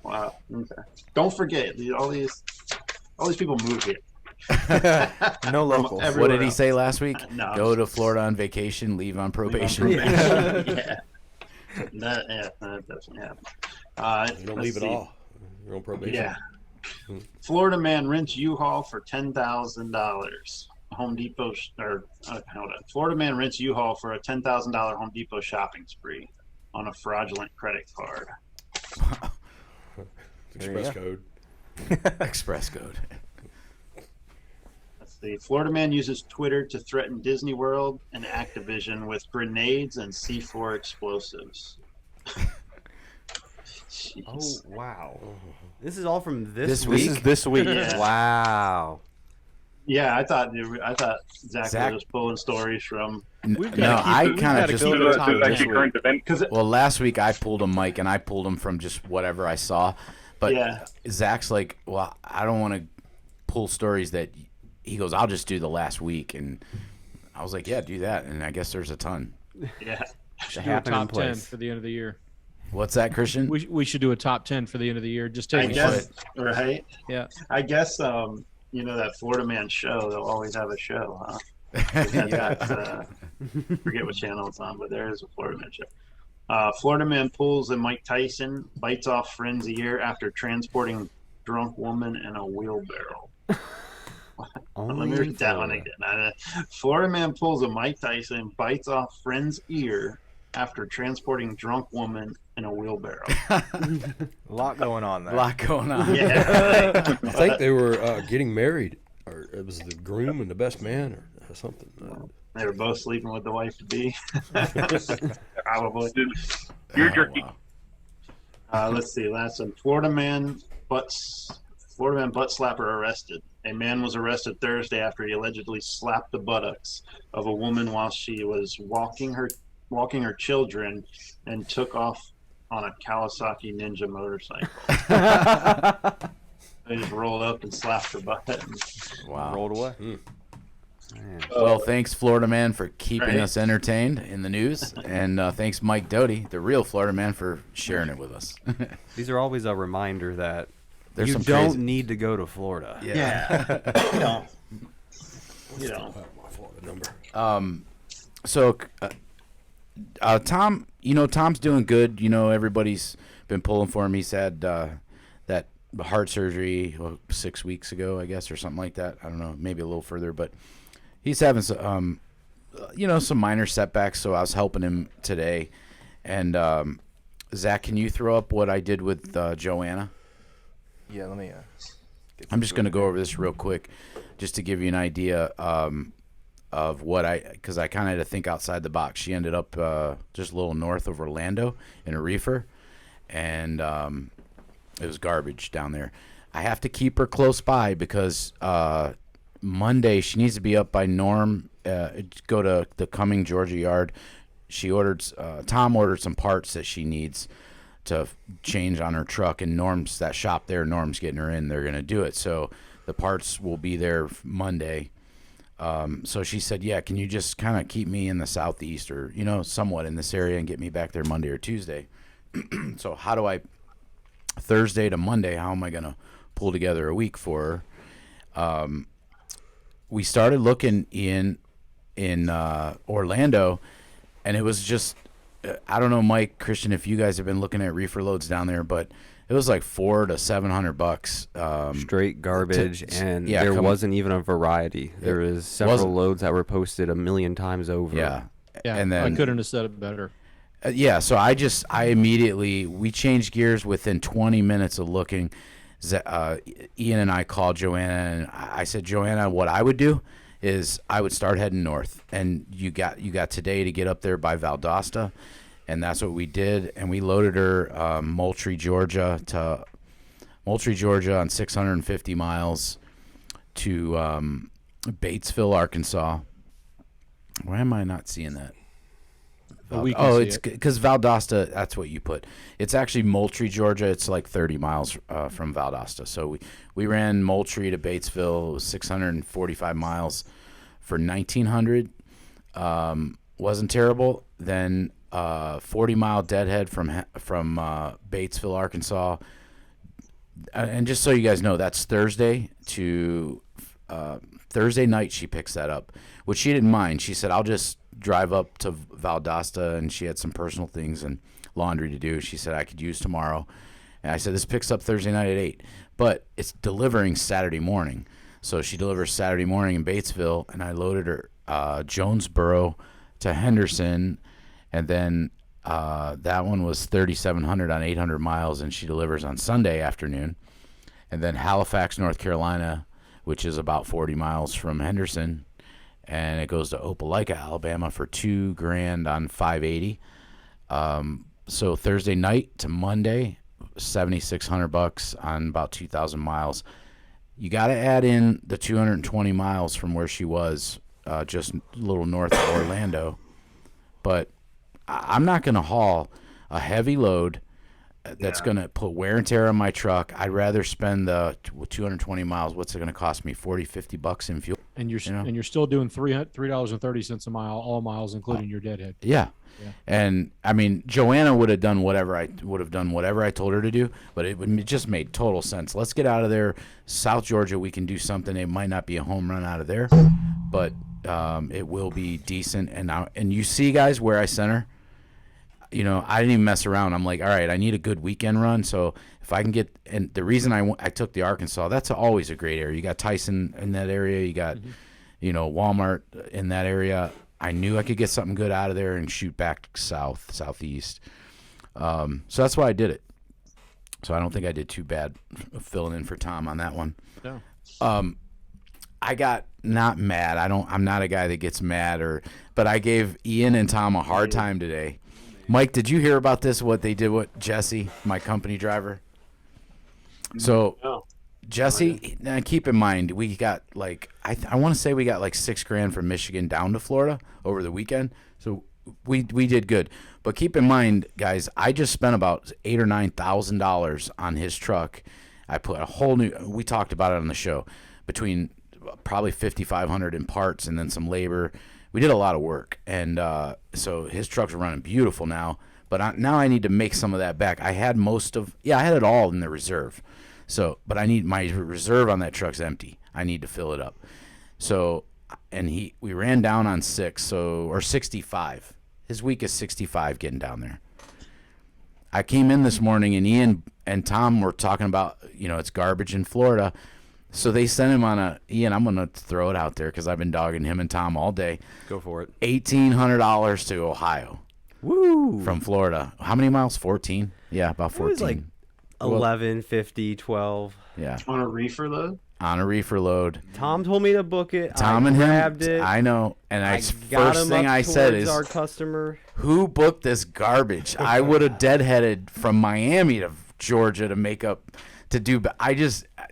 Wow. Okay. Don't forget, all these people move here. No locals. What did he say last week? No. Go to Florida on vacation, leave on probation. Yeah. That definitely happened. You don't leave at all. You're on probation. Yeah. Florida man rents U-Haul for $10,000. Home Depot Florida man rents U-Haul for a $10,000 Home Depot shopping spree on a fraudulent credit card. Express code. Express code. The Florida man uses Twitter to threaten Disney World and Activision with grenades and C4 explosives. Oh, wow. This is all from this week? This is this week. Yeah. Wow. Yeah, I thought Zach was just pulling stories from. I kind of just. Current event. Well, last week I pulled a mic and I pulled him from just whatever I saw, but Zach's like, well, I don't want to pull stories that. He goes, I'll just do the last week, and I was like, yeah, do that, and I guess there's a ton. Yeah, should do a top 10 for the end of the year. What's that, Christian? We should do a top 10 for the end of the year. Just take. I guess, right? Yeah. I guess that Florida Man show. They'll always have a show, huh? Forget what channel it's on, but there is a Florida Man show. Florida Man pulls a Mike Tyson, bites off friend's ear after transporting drunk woman in a wheelbarrow. Let me read that one again. Florida man pulls a Mike Tyson, bites off friend's ear after transporting drunk woman in a wheelbarrow. A lot going on there. Yeah. I think they were getting married, or it was the groom and the best man, or something. They were both sleeping with the wife to be. Probably. You're jerky. Let's see. Last one. Florida man butts Florida man butt slapper arrested. A man was arrested Thursday after he allegedly slapped the buttocks of a woman while she was walking her children and took off on a Kawasaki Ninja motorcycle. They just rolled up and slapped her butt. Wow. Rolled away. Well, thanks, Florida man, for keeping Right. us entertained in the news. And thanks, Mike Doty, the real Florida man, for sharing it with us. These are always a reminder that There's you some don't crazy- need to go to Florida. Yeah. You know. My Florida number. So, Tom, Tom's doing good. Everybody's been pulling for him. He's had that heart surgery 6 weeks ago, I guess, or something like that. I don't know, maybe a little further, but he's having some, some minor setbacks. So I was helping him today. And Zach, can you throw up what I did with Joanna? Yeah, let me. I'm just going to go over this real quick, just to give you an idea of what because I kind of had to think outside the box. She ended up just a little north of Orlando in a reefer, and it was garbage down there. I have to keep her close by because Monday she needs to be up by Norm, go to the Cumming, Georgia yard. Tom ordered some parts that she needs to change on her truck, and Norm's that shop there. Norm's getting her in. They're going to do it. So the parts will be there Monday. So she said, yeah, can you just kind of keep me in the southeast or, somewhat in this area and get me back there Monday or Tuesday? So Thursday to Monday, how am I going to pull together a week for her? We started looking in Orlando, and it was just, I don't know, Mike, Christian, if you guys have been looking at reefer loads down there, but it was like $400 to $700. Straight garbage, and yeah, there wasn't even a variety. There was several wasn't. loads that were posted 1,000,000 times over. Yeah. Yeah, And then, I couldn't have said it better. So we changed gears within 20 minutes of looking. Ian and I called Joanna, and I said, Joanna, what I would do is I would start heading north, and you got today to get up there by Valdosta, and that's what we did. And we loaded her Moultrie, Georgia on 650 miles to Batesville, Arkansas. Why am I not seeing that? It's because Valdosta, that's what you put. It's actually Moultrie, Georgia. It's like 30 miles from Valdosta. So we ran Moultrie to Batesville. It was 645 miles for 1,900. Wasn't terrible. Then 40-mile deadhead from Batesville, Arkansas. And just so you guys know, that's Thursday to Thursday night she picks that up, which she didn't mind. She said, I'll just drive up to Valdosta, and she had some personal things and laundry to do. She said I could use tomorrow. And I said, this picks up Thursday night at 8, but it's delivering Saturday morning. So she delivers Saturday morning in Batesville, and I loaded her Jonesboro to Henderson, and then that one was 3,700 on 800 miles, and she delivers on Sunday afternoon. And then Halifax, North Carolina, which is about 40 miles from Henderson, and it goes to Opelika, Alabama for $2,000 on 580. So Thursday night to Monday, $7,600 on about 2,000 miles. You got to add in the 220 miles from where she was, just a little north of Orlando. But I'm not going to haul a heavy load that's going to put wear and tear on my truck. I'd rather spend the 220 miles. What's it going to cost me? $40-$50 in fuel. And you're still doing $3.30 a mile, all miles, including your deadhead. Yeah. And I mean, Joanna would have done whatever I told her to do, but it just made total sense. Let's get out of there. South Georgia, we can do something. It might not be a home run out of there, but it will be decent. And you see, guys, where I sent her. I didn't even mess around. I'm like, all right, I need a good weekend run. So if I can get, and the reason I took the Arkansas, that's always a great area. You got Tyson in that area. You got, Walmart in that area. I knew I could get something good out of there and shoot back southeast. So that's why I did it. So I don't think I did too bad filling in for Tom on that one. No. I got not mad. I'm not a guy that gets mad but I gave Ian and Tom a hard time today. Mike, did you hear about this? What they did with Jesse, my company driver? So Jesse, now keep in mind, we got like, I want to say we got like $6,000 from Michigan down to Florida over the weekend. So we did good. But keep in mind, guys, I just spent about $8,000 or $9,000 on his truck. I put a whole new, we talked about it on the show, between probably $5,500 in parts and then some labor. We did a lot of work. And so his truck's running beautiful now. But now I need to make some of that back. I had I had it all in the reserve. So, but I need my reserve on that truck's empty. I need to fill it up. So, and we ran down on 65. His week is 65 getting down there. I came in this morning and Ian and Tom were talking about, it's garbage in Florida. So they sent him on Ian, I'm going to throw it out there because I've been dogging him and Tom all day. Go for it. $1,800 to Ohio. Woo! From Florida. How many miles? 14? Yeah, about 14. It was like 11, 50, 12. Yeah. On a reefer load? On a reefer load. Tom told me to book it. Tom I and grabbed him. it. I know. And got first him thing up I said towards is, our customer. Who booked this garbage? I would have deadheaded from Miami to Georgia to make up to do. But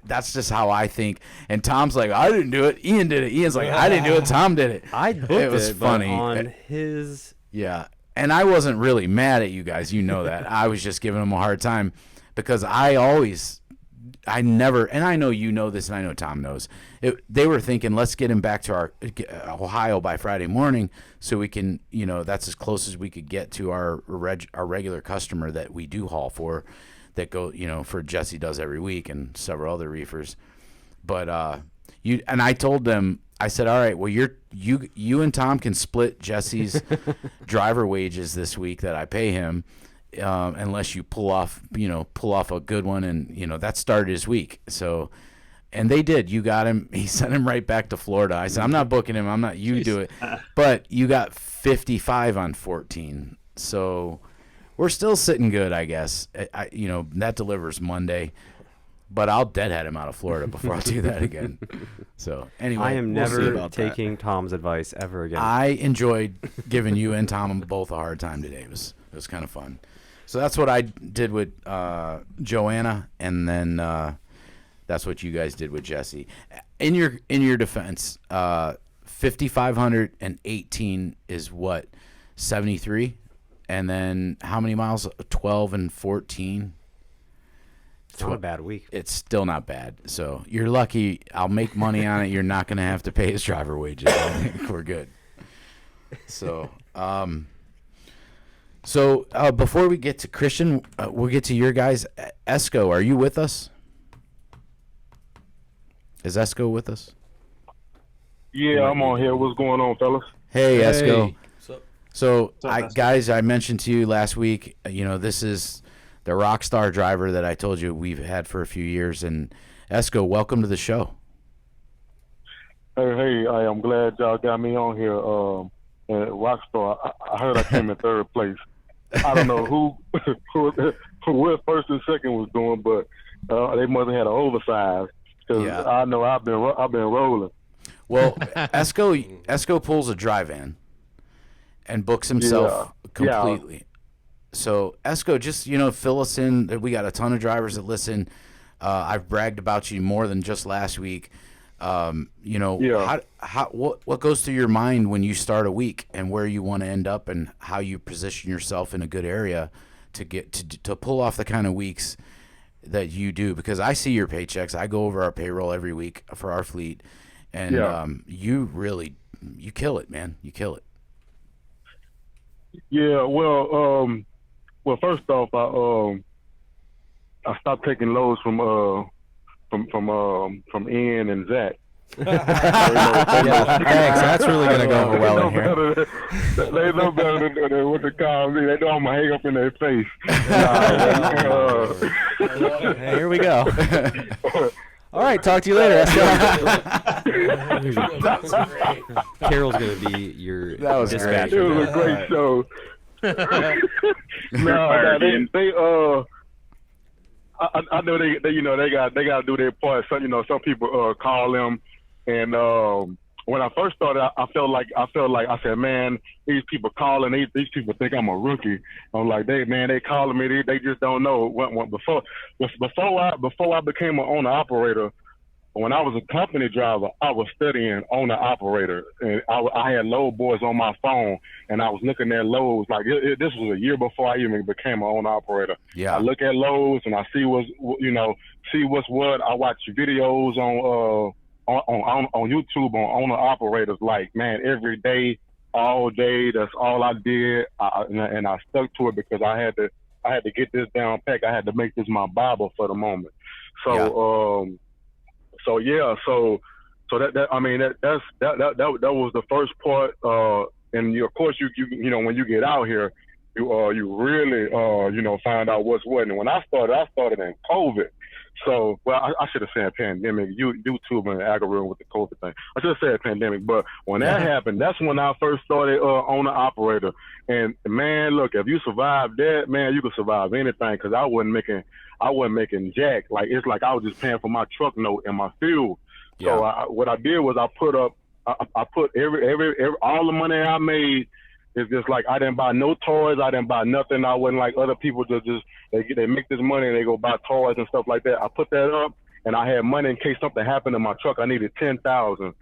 that's just how I think. And Tom's like, I didn't do it. Ian did it. Ian's like, I didn't do it. Tom did it. I booked it. It was funny. On his. Yeah. And I wasn't really mad at you guys. You know that. I was just giving them a hard time because I never, and I know you know this and I know Tom knows, they were thinking, let's get him back to our Ohio by Friday morning so we can, that's as close as we could get to our regular customer that we do haul for, that go, for Jesse does every week and several other reefers. But and I told them, I said, all right, well, you and Tom can split Jesse's driver wages this week that I pay him, unless you pull off a good one, and that started his week. So, and they did. You got him. He sent him right back to Florida. I said, I'm not booking him. I'm not. You do it. But you got 55 on 14. So we're still sitting good, I guess. That delivers Monday. But I'll deadhead him out of Florida before I'll do that again. So anyway, I am never taking Tom's advice ever again. I enjoyed giving you and Tom both a hard time today. It was kind of fun. So that's what I did with Joanna, and then that's what you guys did with Jesse. In your defense, 5,518 is what, 73, and then how many miles? 12 and 14. It's not a bad week. It's still not bad. So you're lucky. I'll make money on it. You're not going to have to pay his driver wages. I think we're good. So, before we get to Christian, we'll get to your guys. Esko, are you with us? Is Esko with us? Yeah, I'm on here. What's going on, fellas? Hey, Esko. So, Esko? guys, I mentioned to you last week, this is the rock star driver that I told you we've had for a few years. And Esko, welcome to the show. Hey, I am glad y'all got me on here. Rockstar, I heard I came in third place. I don't know who first and second was doing, but they must have had an oversized, because I know I've been rolling. Well, Esko pulls a dry van and books himself completely. Yeah. So Esko, just fill us in. We got a ton of drivers that listen. I've bragged about you more than just last week. What goes through your mind when you start a week, and where you want to end up, and how you position yourself in a good area to get to pull off the kind of weeks that you do? Because I see your paychecks. I go over our payroll every week for our fleet, and you kill it, man. You kill it. Yeah, well, first off, I stopped taking loads from Ian and Zach. Thanks. That's really gonna go over well in here. They know better than what they call me. They know I'm gonna hang up in their face. Hey, here we go. All right, talk to you later. Carol's gonna be your dispatcher. It was a great show. I know they got to do their part. Some people call them and when I first started, I felt like I said, man, these people calling, these people think I'm a rookie. I'm like, they calling me, they just don't know. Before I became an owner operator, when I was a company driver, I was studying owner operator, and I had load boards on my phone, and I was looking at loads. Like this was a year before I even became an owner operator. Yeah. I look at loads and I see what's what. I watch videos on YouTube on owner operators. Like, man, every day, all day, that's all I did, and I stuck to it because I had to get this down pack. I had to make this my Bible for the moment. So. Yeah. So that was the first part, and of course you know when you get out here, you really find out what's what. And when I started in COVID. So I should have said pandemic. YouTube and algorithm with the COVID thing. I should have said pandemic, but when that happened, that's when I first started owner operator. And man, look, if you survive that, man, you can survive anything. Because I wasn't making jack. Like it's like I was just paying for my truck note and my fuel. Yeah. So what I did was I put every all the money I made. It's just like I didn't buy no toys. I didn't buy nothing. I wasn't like other people just they make this money and they go buy toys and stuff like that. I put that up and I had money in case something happened to my truck. I needed $10,000,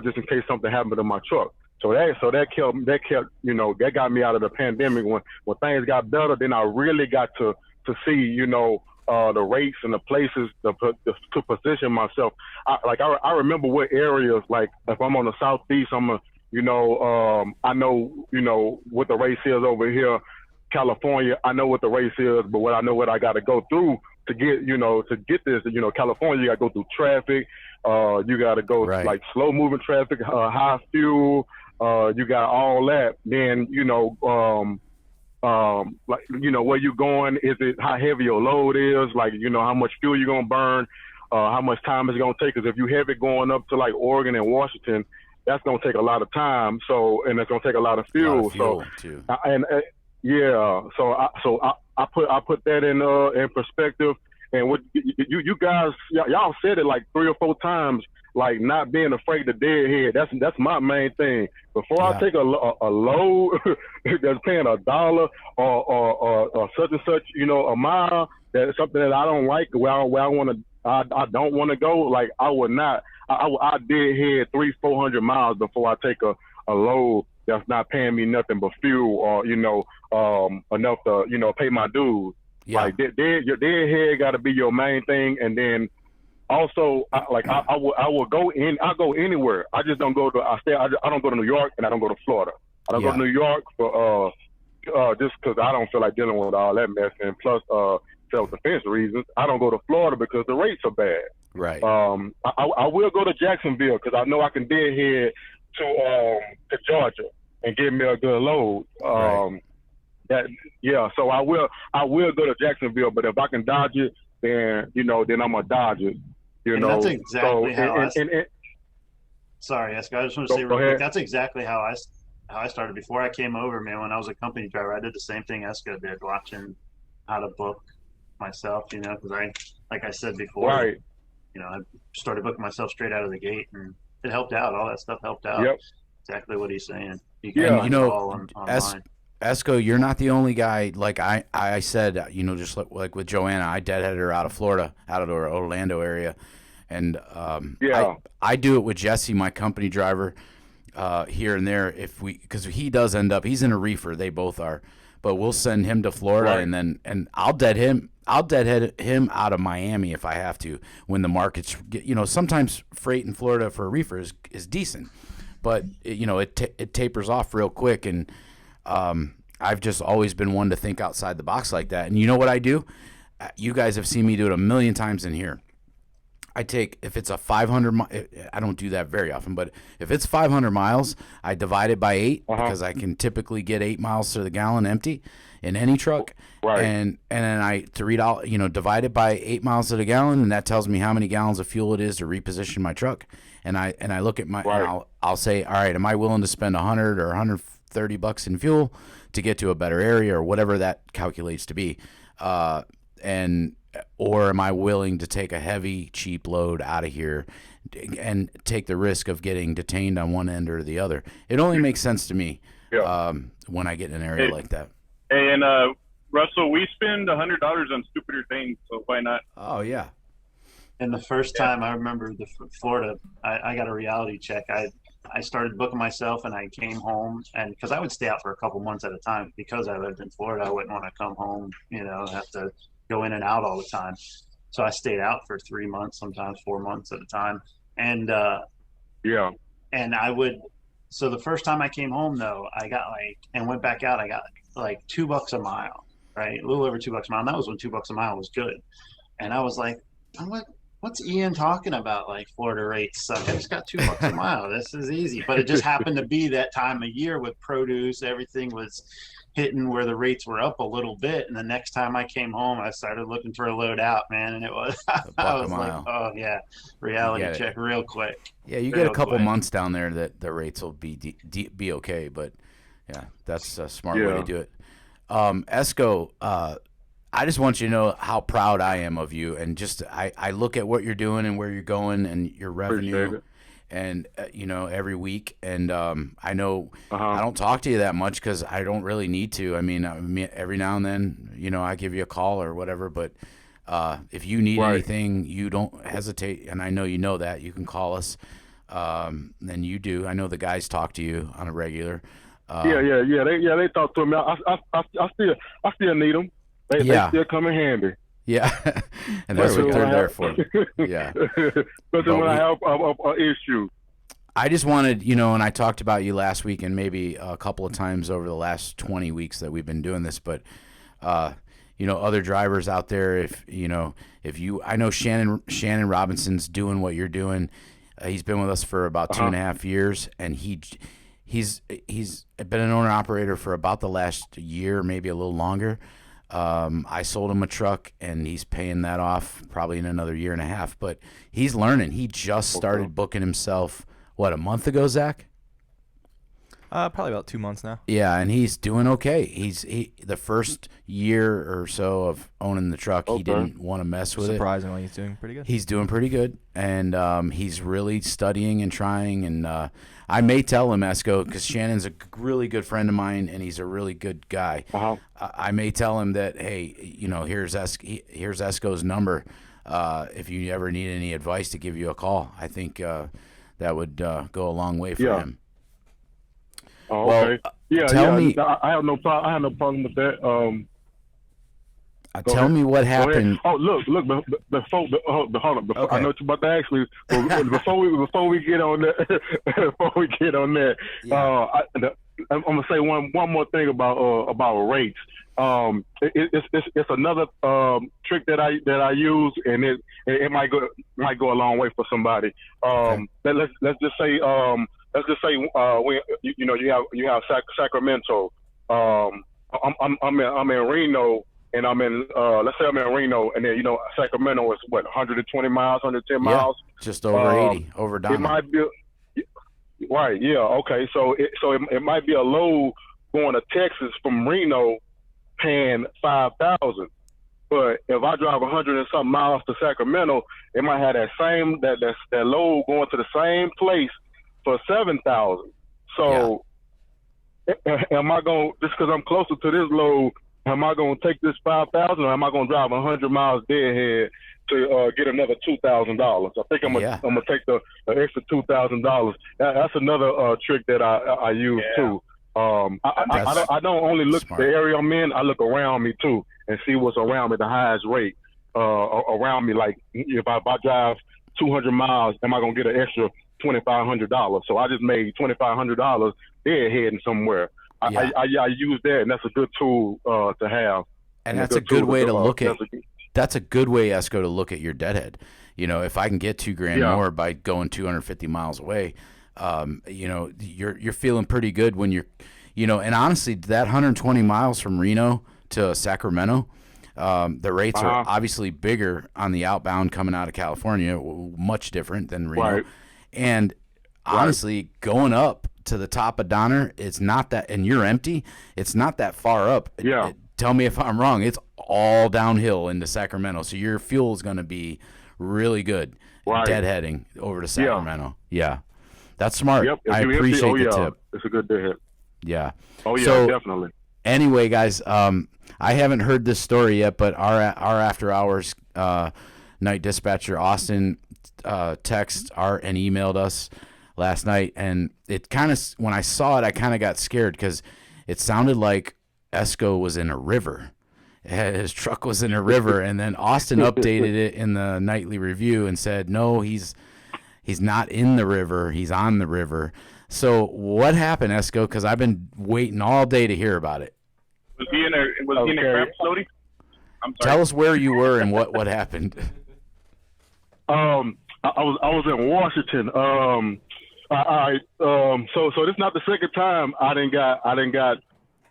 just in case something happened to my truck. So that kept that got me out of the pandemic. When things got better, then I really got to see the rates and the places to position myself. I remember what areas, like if I'm on the southeast, I know what the race is over here, California. I know what the race is, but I know what I got to go through to get this. California, you got to go through traffic. You got to go like slow moving traffic, high fuel. You got all that. Then where you going? Is it how heavy your load is? Like how much fuel you gonna burn? How much time it's gonna take? Because if you have it going up to like Oregon and Washington, that's gonna take a lot of time. So, and it's gonna take a lot of fuel. Too. I put that in perspective. And what you guys, y'all said it like 3 or 4 times, like not being afraid to deadhead. That's my main thing. Before I take a load that's paying $1 or such and such, a mile, that's something that I don't like. Where I don't want to go. Like I would not. I deadhead 300-400 miles before I take a load that's not paying me nothing but fuel or enough to pay my dues. Yeah. Like your deadhead got to be your main thing, and then also I will go in. I go anywhere. I just don't go to. I don't go to New York, and I don't go to Florida. I don't go to New York for just because I don't feel like dealing with all that mess, and plus self-defense reasons. I don't go to Florida because the rates are bad. Right. I will go to Jacksonville because I know I can deadhead to Georgia and get me a good load. So I will go to Jacksonville, but if I can dodge it, then I'm gonna dodge it. That's exactly how sorry, Esko, I just want to say real quick, that's exactly how I started before I came over, man. When I was a company driver, I did the same thing Esko did, watching how to book myself, because like I said before, I started booking myself straight out of the gate, and it helped out. All that stuff helped out. Yep. Exactly what he's saying. You can find it all online. Esco, you're not the only guy. Like I said, just like with Joanna, I deadheaded her out of Florida, out of the Orlando area, and I do it with Jesse, my company driver, here and there. Because he does end up, he's in a reefer. They both are, but we'll send him to Florida, and I'll deadhead him out of Miami if I have to. When the markets, sometimes freight in Florida for a reefer is decent, but it tapers off real quick and. I've just always been one to think outside the box like that. And you know what I do? You guys have seen me do it a million times in here. If it's a 500, I don't do that very often, but if it's 500 miles, I divide it by 8 because I can typically get 8 miles to the gallon empty in any truck. Right. And then I divide it by 8 miles to the gallon, and that tells me how many gallons of fuel it is to reposition my truck. And I look at and I'll say, all right, am I willing to spend $100 or $130 in fuel to get to a better area or whatever that calculates to be, and or am I willing to take a heavy, cheap load out of here and take the risk of getting detained on one end or the other? It only makes sense to me when I get in an area like that. Hey, and Russell, we spend $100 on stupider things, so why not? Oh, yeah. And the first time I remember Florida, I got a reality check. I started booking myself, and I came home, and because I would stay out for a couple months at a time because I lived in Florida, I wouldn't want to come home, have to go in and out all the time. So I stayed out for 3 months, sometimes 4 months at a time, and and I would. So the first time I came home, though, I got and went back out, I got like $2 a mile, right? A little over $2 a mile. And that was when $2 a mile was good, and I was like, what's Ian talking about? Like, Florida rates suck. I just got $2 a mile. This is easy. But it just happened to be that time of year with produce. Everything was hitting where the rates were up a little bit. And the next time I came home, I started looking for a load out, man. And it was, I was like, oh, yeah, reality check real quick. Yeah, you get a couple months down there that the rates will be okay. But, yeah, that's a smart way to do it. Esko, I just want you to know how proud I am of you, and just I look at what you're doing and where you're going and your revenue, and every week, and I know I don't talk to you that much because I don't really need to. I mean, every now and then, I give you a call or whatever, but if you need anything, you don't hesitate, and I know you know that. You can call us, and you do. I know the guys talk to you on a regular. They talk to me. I still need them. They still come in handy. Yeah, and that's what they're there for. Yeah. Especially when I have an issue. I just wanted, and I talked about you last week and maybe a couple of times over the last 20 weeks that we've been doing this, but, other drivers out there, if you, I know Shannon Robinson's doing what you're doing. He's been with us for about 2.5 years, and he's been an owner-operator for about the last year, maybe a little longer. I sold him a truck, and he's paying that off probably in another 1.5 years. But he's learning. He just started booking himself, a month ago, Zach? Probably about 2 months now. Yeah, and he's doing okay. The first year or so of owning the truck, he didn't want to mess with it. Surprisingly, he's doing pretty good. He's doing pretty good, and he's really studying and trying. And I may tell him, Esko, because Shannon's a really good friend of mine, and he's a really good guy. I may tell him that, hey, here's Esko's number. If you ever need any advice, to give you a call. I think that would go a long way for him. Oh, okay. Tell me. I have no problem with that. Tell me what happened. Oh, look! Hold on. Before, I know what you're about to ask me. Before we get on that, I'm gonna say one more thing about rates. It's another trick that I use, and it might go a long way for somebody. Let's just say when you have Sacramento. I'm in Reno. And I'm in, let's say I'm in Reno, and then, Sacramento is 120 miles, 110 miles? Just over 80, over Dunlap. It might be, right, yeah, okay. So it might be a load going to Texas from Reno paying $5,000. But if I drive 100 and something miles to Sacramento, it might have that load going to the same place for $7,000. So am I going, just because I'm closer to this load, am I going to take this $5,000, or am I going to drive 100 miles deadhead to get another $2,000? I think I'm gonna take the extra $2,000. That's another trick that I use too. I don't only look at the area I'm in. I look around me too and see what's around me, the highest rate around me. Like if I drive 200 miles, am I gonna get an extra $2,500? So I just made $2,500 deadheading somewhere. I use that, and that's a good tool to have. And that's a good way to look at. That's a good way, Esko, to look at your deadhead. If I can get $2,000 more by going 250 miles away, you're feeling pretty good when you're, And honestly, that 120 miles from Reno to Sacramento, the rates are obviously bigger on the outbound coming out of California, much different than Reno, right. And honestly, going up to the top of Donner, it's not that, and you're empty, it's not that far up. Yeah. Tell me if I'm wrong. It's all downhill into Sacramento. So your fuel is going to be really good. Right. Deadheading over to Sacramento. Yeah. That's smart. Yep. I appreciate the tip. It's a good deadhead. Yeah. Oh yeah, so, definitely. Anyway, guys, I haven't heard this story yet, but our after hours night dispatcher Austin texted and emailed us last night, and it kind of, when I saw it, I kind of got scared because it sounded like Esko was in a river. His truck was in a river, and then Austin updated it in the nightly review and said, no, he's not in the river, he's on the river. So what happened, Esko? Because I've been waiting all day to hear about it. Was he in a crap floaty? I'm sorry. Tell us where you were and what happened. I was in Washington. So this is not the second time I didn't got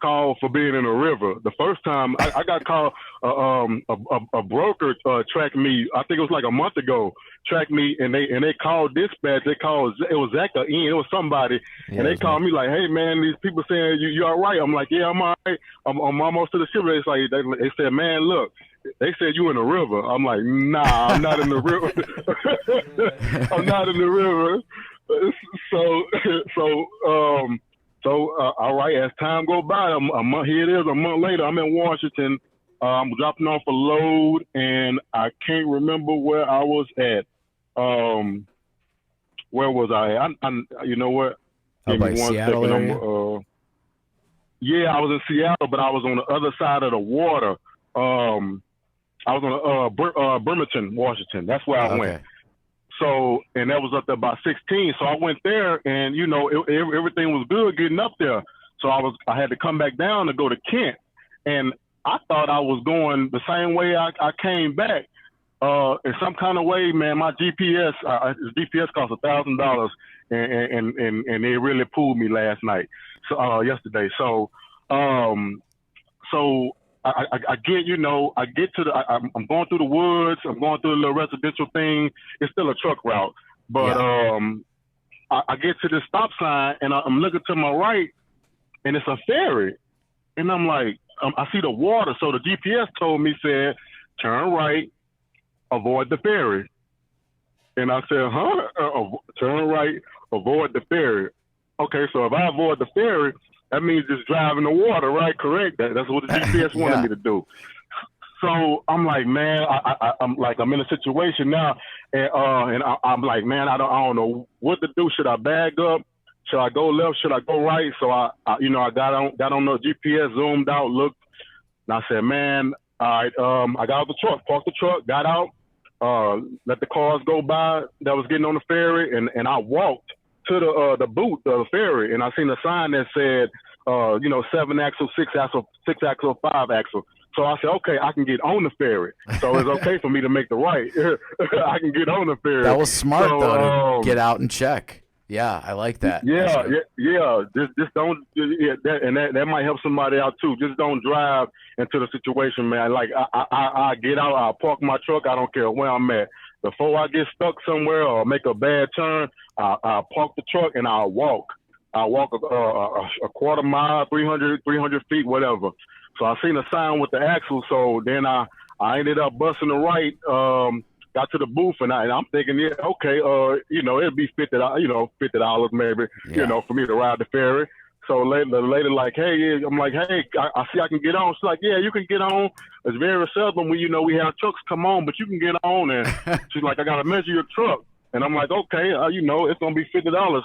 called for being in a river. The first time I got called, a broker tracked me. I think it was like a month ago. Tracked me, and they called dispatch. It was Zach or Ian. It was somebody, and they called me like, "Hey man, these people saying you all right?" I'm like, "Yeah, I'm all right. I'm almost to the ship." It's like they said, "Man, look, they said you in the river." I'm like, "Nah, I'm not in the river. I'm not in the river." So all right. As time go by, here it is. A month later, I'm in Washington. I'm dropping off a load, and I can't remember where I was at. Where was I? You know what? Give me 1 Seattle second. Yeah, I was in Seattle, but I was on the other side of the water. I was on Bremerton, Washington. That's where I went. So, and that was up there by 16. So I went there, and everything was good getting up there. So I had to come back down to go to Kent, and I thought I was going the same way I came back. In some kind of way, man, my GPS cost $1,000, and they really pulled me last night. So yesterday. So I get to I'm going through the woods. I'm going through a little residential thing. It's still a truck route, but I get to this stop sign, and I'm looking to my right, and it's a ferry, and I'm like, I see the water. So the GPS said, turn right, avoid the ferry. And I said, turn right, avoid the ferry. Okay, so if I avoid the ferry, that means just driving the water, right? Correct. That's what the GPS wanted me to do. So I'm like, man, I'm in a situation now, and I'm like, man, I don't know what to do. Should I bag up? Should I go left? Should I go right? So I got on the GPS, zoomed out, looked, and I said, man, all right. I got out the truck, parked the truck, got out, let the cars go by that was getting on the ferry, and I walked to the boot of the ferry, and I seen a sign that said, 7 axle, 6 axle, 6 axle, 5 axle. So I said, okay, I can get on the ferry. So it's okay for me to make the right. I can get on the ferry. That was smart, though, to get out and check. Yeah, I like that. Yeah. Just don't. That might help somebody out too. Just don't drive into the situation, man. Like I get out, I park my truck. I don't care where I'm at. Before I get stuck somewhere or make a bad turn, I park the truck and I walk. I walk a quarter mile, 300 feet, whatever. So I seen a sign with the axle. So then I ended up busting the right. Got to the booth, and I'm thinking, yeah, okay, it'll be $50 maybe, for me to ride the ferry. So the lady like, hey, I'm like, hey, I see I can get on. She's like, yeah, you can get on. It's very seldom we have trucks come on, but you can get on. And she's like, I got to measure your truck. And I'm like, okay, it's going to be $50.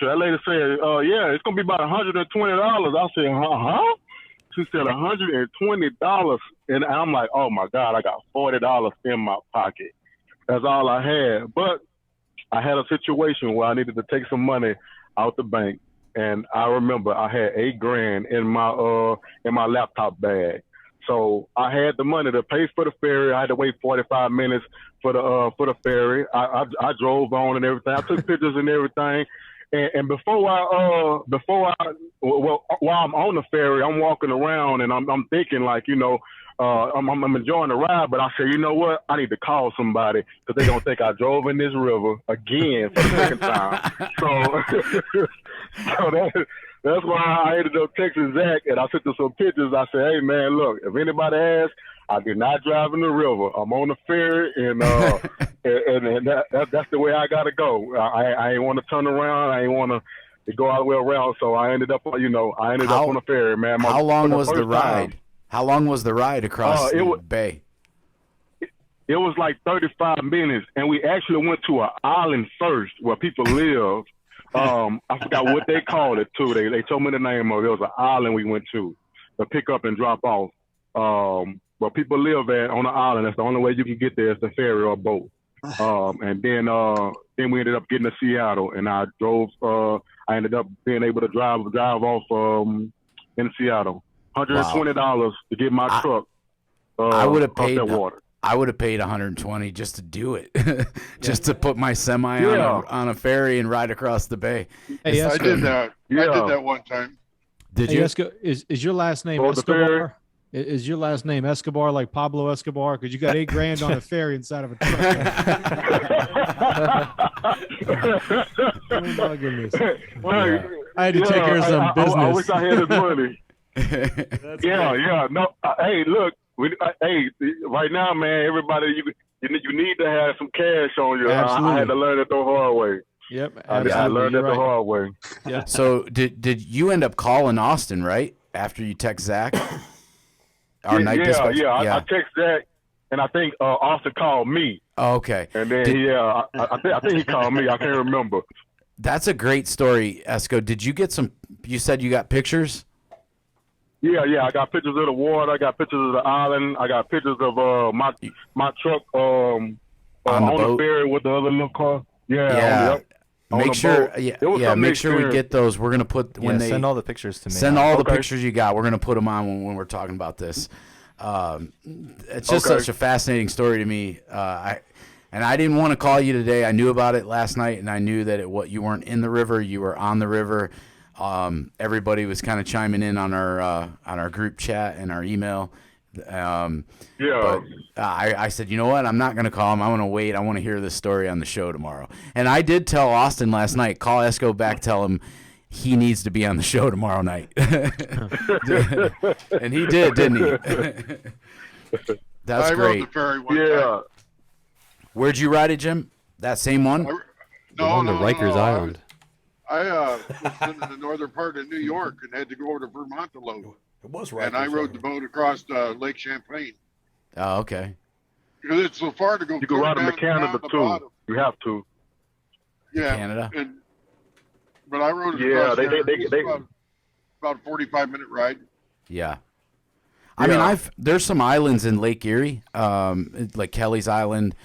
So that lady said, yeah, it's going to be about $120. I said, huh? She said $120. And I'm like, oh my God, I got $40 in my pocket. That's all I had. But I had a situation where I needed to take some money out the bank. And I remember I had $8,000 in my laptop bag. So I had the money to pay for the ferry. I had to wait 45 minutes for the ferry. I drove on and everything. I took pictures and everything. And while I'm on the ferry, I'm walking around and I'm thinking like, I'm enjoying the ride, but I said, you know what? I need to call somebody because they're going to think I drove in this river again for the second time. That's why I ended up texting Zach, and I sent him some pictures. I said, "Hey man, look, if anybody asks, I did not drive in the river. I'm on the ferry, and that's the way I gotta go. I ain't want to turn around. I ain't want to go all the way around. So I ended up, up on the ferry, man. How long was the ride? How long was the ride across the bay? It was like 35 minutes, and we actually went to an island first where people live. I forgot what they called it too. They told me the name of it. It was an island we went to pick up and drop off. Where people live at on the island. That's the only way you can get there is the ferry or boat. And then we ended up getting to Seattle, and I drove. I ended up being able to drive off in Seattle. $120 to get my truck. I would have paid that water. I would have paid $120 just to do it, just to put my semi on a ferry and ride across the bay. Hey, I did that. I did that one time. Did you? Esko, is your last name Escobar? Is your last name Escobar, like Pablo Escobar? Because you got $8,000 on a ferry inside of a truck. Oh my goodness! I had to take care of some business. I wish I had his money. Yeah. No, hey, look. Right now, man, everybody, you need to have some cash on you. I had to learn it the hard way. Yep, I learned it the hard way. Yeah. So did you end up calling Austin right after you text Zach? Our night dispatch? I text Zach, and I think Austin called me. Oh, okay. And then I think he called me. I can't remember. That's a great story, Esko. Did you get some? You said you got pictures. Yeah. I got pictures of the water. I got pictures of the island. I got pictures of my truck on the ferry with the other little car. Yeah. Make sure, make sure we get those. We're gonna put send all the pictures to me. Send all the pictures you got. We're gonna put them on when we're talking about this. It's just such a fascinating story to me. I didn't want to call you today. I knew about it last night, and I knew that you weren't in the river. You were on the river. Everybody was kind of chiming in on our group chat and our email. But I said, you know what? I'm not going to call him. I want to wait. I want to hear this story on the show tomorrow. And I did tell Austin last night, call Esko back, tell him he needs to be on the show tomorrow night. And he did, didn't he? That's great. I rode the ferry one time. Where'd you ride it, Jim? That same one? On Rikers Island. I was in the northern part of New York and had to go over to Vermont to load. It was right. And I rode the boat across Lake Champlain. Oh, okay. Because it's so far to go. You can ride them to Canada too. Bottom. You have to. Yeah. Canada. But I rode it across there. About a 45-minute ride. Yeah. I mean, there's some islands in Lake Erie, like Kelly's Island,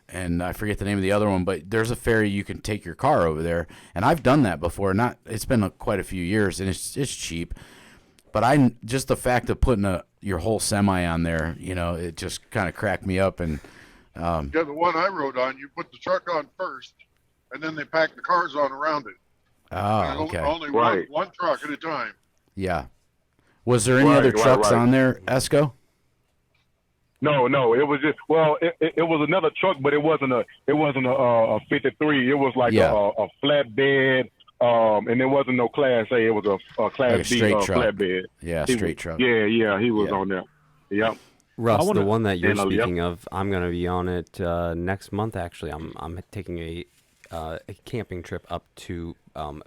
and I forget the name of the other one, but there's a ferry you can take your car over there, and I've done that before. It's been quite a few years, and it's cheap. But just the fact of putting your whole semi on there, it just kind of cracked me up. And the one I rode on, you put the truck on first, and then they pack the cars on around it. Oh, okay. Only one truck at a time. Yeah. Was there any other trucks on there, Esko? No. It was just it was another truck, but it wasn't a 53. It was like a flatbed. And there wasn't no Class A. It was a Class B flatbed. Yeah, straight truck. Yeah, he was on there. Yep. Russ, the one that you're speaking of, I'm going to be on it next month. Actually, I'm taking a camping trip up to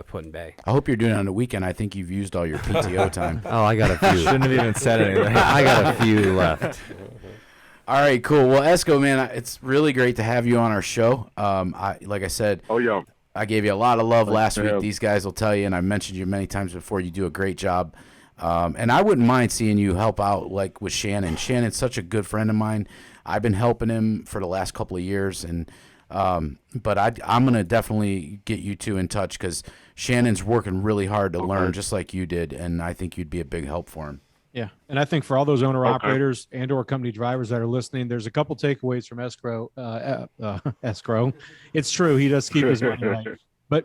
Put-in Bay. I hope you're doing it on the weekend. I think you've used all your PTO time. Oh, I got a few. Shouldn't have even said anything. I got a few left. All right, cool. Well, Esko, man, it's really great to have you on our show. Like I said. Oh yeah. I gave you a lot of love last week. These guys will tell you, and I mentioned you many times before. You do a great job, and I wouldn't mind seeing you help out, like with Shannon. Shannon's such a good friend of mine. I've been helping him for the last couple of years, and but I'm gonna definitely get you two in touch because Shannon's working really hard to learn, just like you did, and I think you'd be a big help for him. Yeah, and I think for all those owner-operators and/or company drivers that are listening, there's a couple takeaways from Escrow. Escrow, it's true, he does keep his money right. But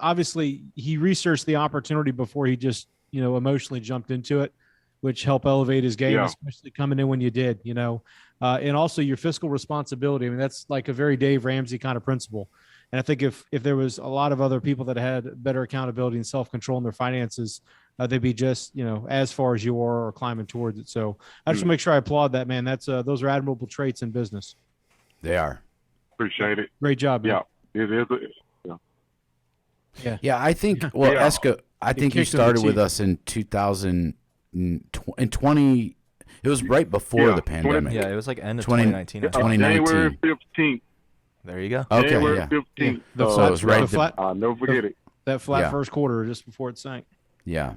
obviously, he researched the opportunity before he just emotionally jumped into it, which helped elevate his game, especially coming in when you did. And also your fiscal responsibility. I mean, that's like a very Dave Ramsey kind of principle. And I think if there was a lot of other people that had better accountability and self-control in their finances, they'd be just, as far as you are or climbing towards it. So I just want to make sure I applaud that, man. Those are admirable traits in business. They are. Appreciate it. Great job, man. Yeah, it is. Yeah, I think, well, Yeah. Esko, I think you kicked in the started with teeth. us in 2020. It was right before Yeah, the pandemic. Yeah, it was like end of 20 2019. I think. 2019. January 15th. There you go. Okay, January yeah. 15th. The So it was right. the flat, I'll never forget it. that flat Yeah. first quarter just before it sank. Yeah.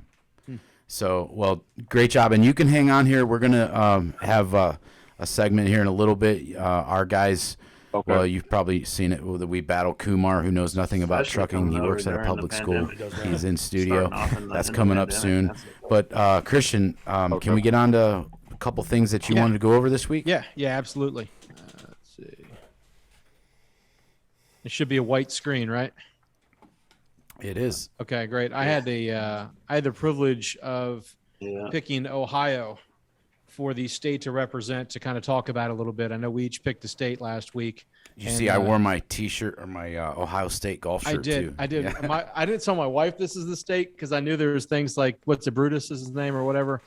So, well, great job. And you can hang on here. We're going to have a segment here in a little bit. Our guys, Okay. well, you've probably seen it. We battle Kumar, who knows nothing about Especially trucking. He coming works over at a during the public school. pandemic. He's in studio. Starting off in the- That's in the coming up pandemic, soon. that's it. But, Christian, can we get on to a couple things that you Yeah. wanted to go over this week? Yeah, absolutely. Let's see. It should be a white screen, right? It is. Okay, great. I had the privilege of Yeah. picking Ohio for the state to represent to kind of talk about a little bit. I know we each picked a state last week. You and, see, I wore my T-shirt or my Ohio State golf shirt, I did. too. I did. Yeah. I didn't tell my wife this is the state because I knew there was things like what's a Brutus is his name or whatever.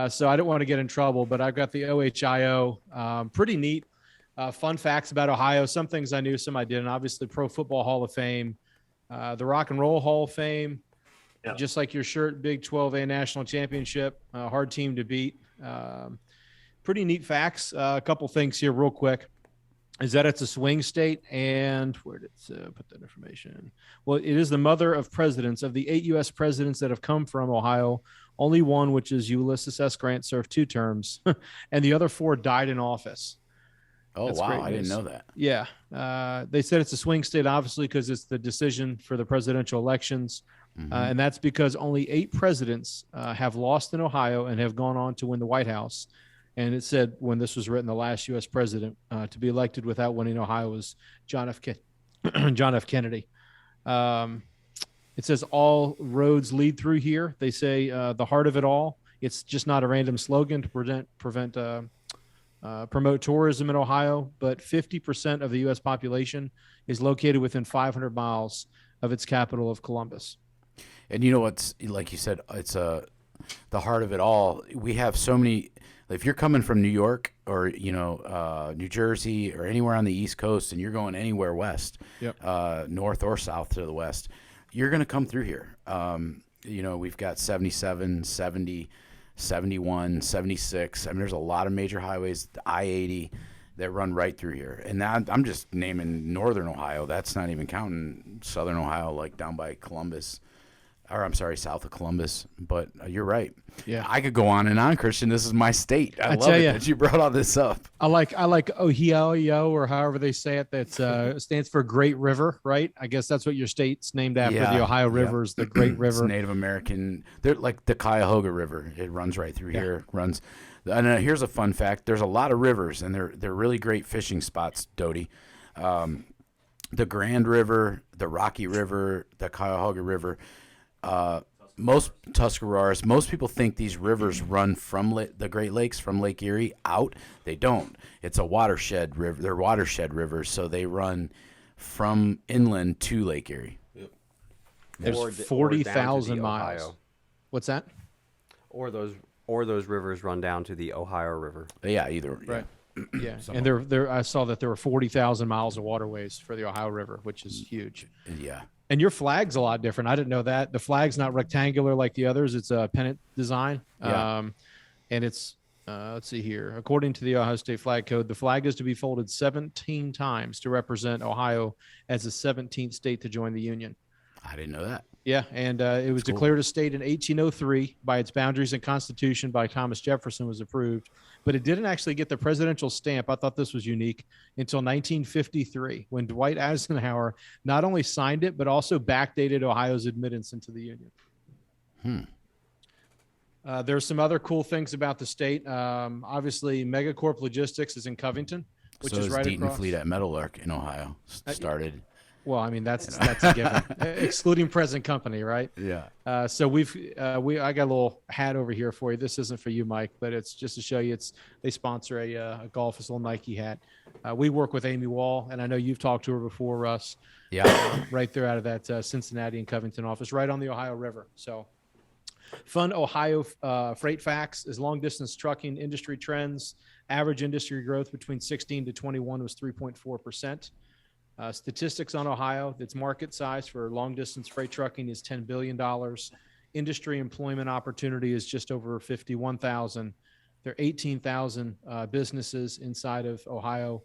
So I didn't want to get in trouble, but I've got the OHIO. Pretty neat. Fun facts about Ohio. Some things I knew, some I didn't. Obviously, Pro Football Hall of Fame, the Rock and Roll Hall of Fame. Yeah. Just like your shirt, Big 12A National Championship, hard team to beat. Pretty neat facts. A couple things here real quick is that it's a swing state. And where did it put that information? Well, it is the mother of presidents. Of the 8 U.S. presidents that have come from Ohio, only one, which is Ulysses S. Grant, served 2 terms, and the other 4 died in office. Oh, That's wow. great I didn't news. know that. Yeah. They said it's a swing state, obviously, because it's the decision for the presidential elections. And that's because only 8 presidents have lost in Ohio and have gone on to win the White House. And it said when this was written, the last U.S. president to be elected without winning Ohio was John F. Kennedy. It says all roads lead through here. They say the heart of it all. It's just not a random slogan to promote tourism in Ohio, but 50% of the U.S. population is located within 500 miles of its capital of Columbus. And you know what's, like you said, it's the heart of it all. We have so many. If you're coming from New York or New Jersey or anywhere on the East Coast, and you're going anywhere west, north or south to the west, you're going to come through here. We've got 77, 70, 71, 76. I mean, there's a lot of major highways, the I-80 that run right through here. And that, I'm just naming northern Ohio. That's not even counting southern Ohio, like down by Columbus. Or I'm sorry, south of Columbus. But you're right. Yeah. I could go on and on, Christian. This is my state. I love tell it ya. that you brought all this up. I like Ohio or however they say it. That stands for Great River, right? I guess that's what your state's named after. Yeah, The Ohio River is the Great It's River. Native American. They're like the Cuyahoga River. It runs right through here. Runs. And here's a fun fact. There's a lot of rivers, and they're really great fishing spots, Doty. The Grand River, the Rocky River, the Cuyahoga River. Most Tuscaroras, most people think these rivers run from the Great Lakes, from Lake Erie out. They don't. It's a watershed river. They're watershed rivers, so they run from inland to Lake Erie. There's Or down to the 40,000 miles. Ohio. What's that? Or those rivers run down to the Ohio River. Yeah, either. Right. Yeah, and there I saw that there were 40,000 miles of waterways for the Ohio River, which is huge. Yeah. And your flag's a lot different. I didn't know that. The flag's not rectangular like the others. It's a pennant design. Yeah. And it's, let's see here. According to the Ohio State Flag Code, the flag is to be folded 17 times to represent Ohio as the 17th state to join the Union. I didn't know that. Yeah, and it was cool. declared a state in 1803 by its boundaries and constitution by Thomas Jefferson was approved, but it didn't actually get the presidential stamp. I thought this was unique until 1953 when Dwight Eisenhower not only signed it, but also backdated Ohio's admittance into the Union. There's some other cool things about the state. Obviously, Megacorp Logistics is in Covington, which so is right Deaton across. Fleet at Meadowlark in Ohio started. Well, I mean, that's a given, excluding present company, right? Yeah. So I got a little hat over here for you. This isn't for you, Mike, but it's just to show you. They sponsor a golf, this little Nike hat. We work with Amy Wall, and I know you've talked to her before, Russ. Yeah. Right there out of that Cincinnati and Covington office, right on the Ohio River. So, fun Ohio freight facts is long distance trucking industry trends. Average industry growth between 16 to 21 was 3.4%. Statistics on Ohio, its market size for long distance freight trucking is $10 billion. Industry employment opportunity is just over 51,000. There are 18,000 businesses inside of Ohio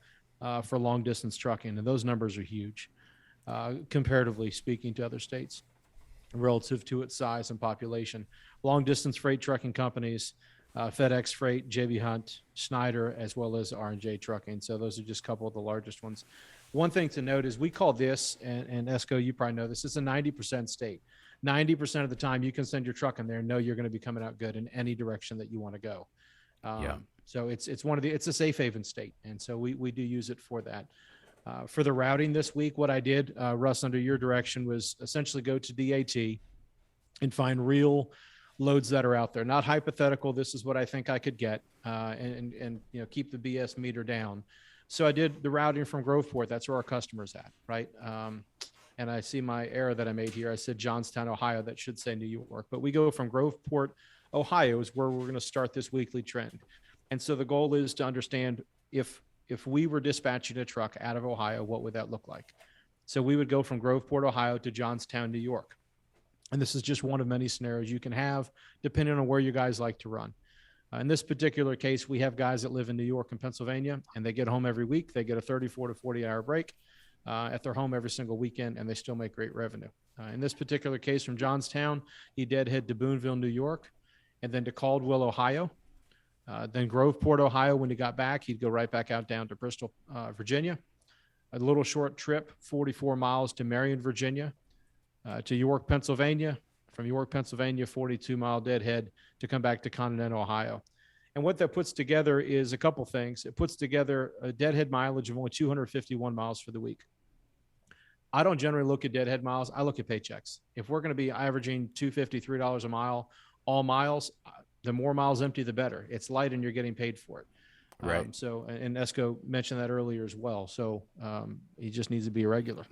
for long distance trucking, and those numbers are huge, comparatively speaking to other states, relative to its size and population. Long distance freight trucking companies, FedEx Freight, J.B. Hunt, Schneider, as well as R&J Trucking. So those are just a couple of the largest ones. One thing to note is we call this, and Esko, you probably know this, it's a 90% state. 90% of the time you can send your truck in there and know you're going to be coming out good in any direction that you want to go. So it's a safe haven state. And so we do use it for that. For the routing this week, what I did, Russ, under your direction, was essentially go to DAT and find real loads that are out there, not hypothetical. This is what I think I could get, and keep the BS meter down. So I did the routing from Groveport. That's where our customer's at, right? And I see my error that I made here. I said Johnstown, Ohio. That should say New York. But we go from Groveport, Ohio, is where we're going to start this weekly trend. And so the goal is to understand if we were dispatching a truck out of Ohio, what would that look like? So we would go from Groveport, Ohio to Johnstown, New York. And this is just one of many scenarios you can have, depending on where you guys like to run. In this particular case, we have guys that live in New York and Pennsylvania, and they get home every week. They get a 34 to 40-hour break at their home every single weekend, and they still make great revenue. In this particular case from Johnstown, he deadhead to Boonville, New York, and then to Caldwell, Ohio. Then Groveport, Ohio, when he got back, he'd go right back out down to Bristol, Virginia. A little short trip, 44 miles to Marion, Virginia, to York, Pennsylvania. From York, Pennsylvania, 42-mile deadhead to come back to Continental, Ohio. And what that puts together is a couple things. It puts together a deadhead mileage of only 251 miles for the week. I don't generally look at deadhead miles. I look at paychecks. If we're going to be averaging $250, $3 a mile, all miles, the more miles empty, the better. It's light and you're getting paid for it. Right. And Esko mentioned that earlier as well. So he just needs to be a regular.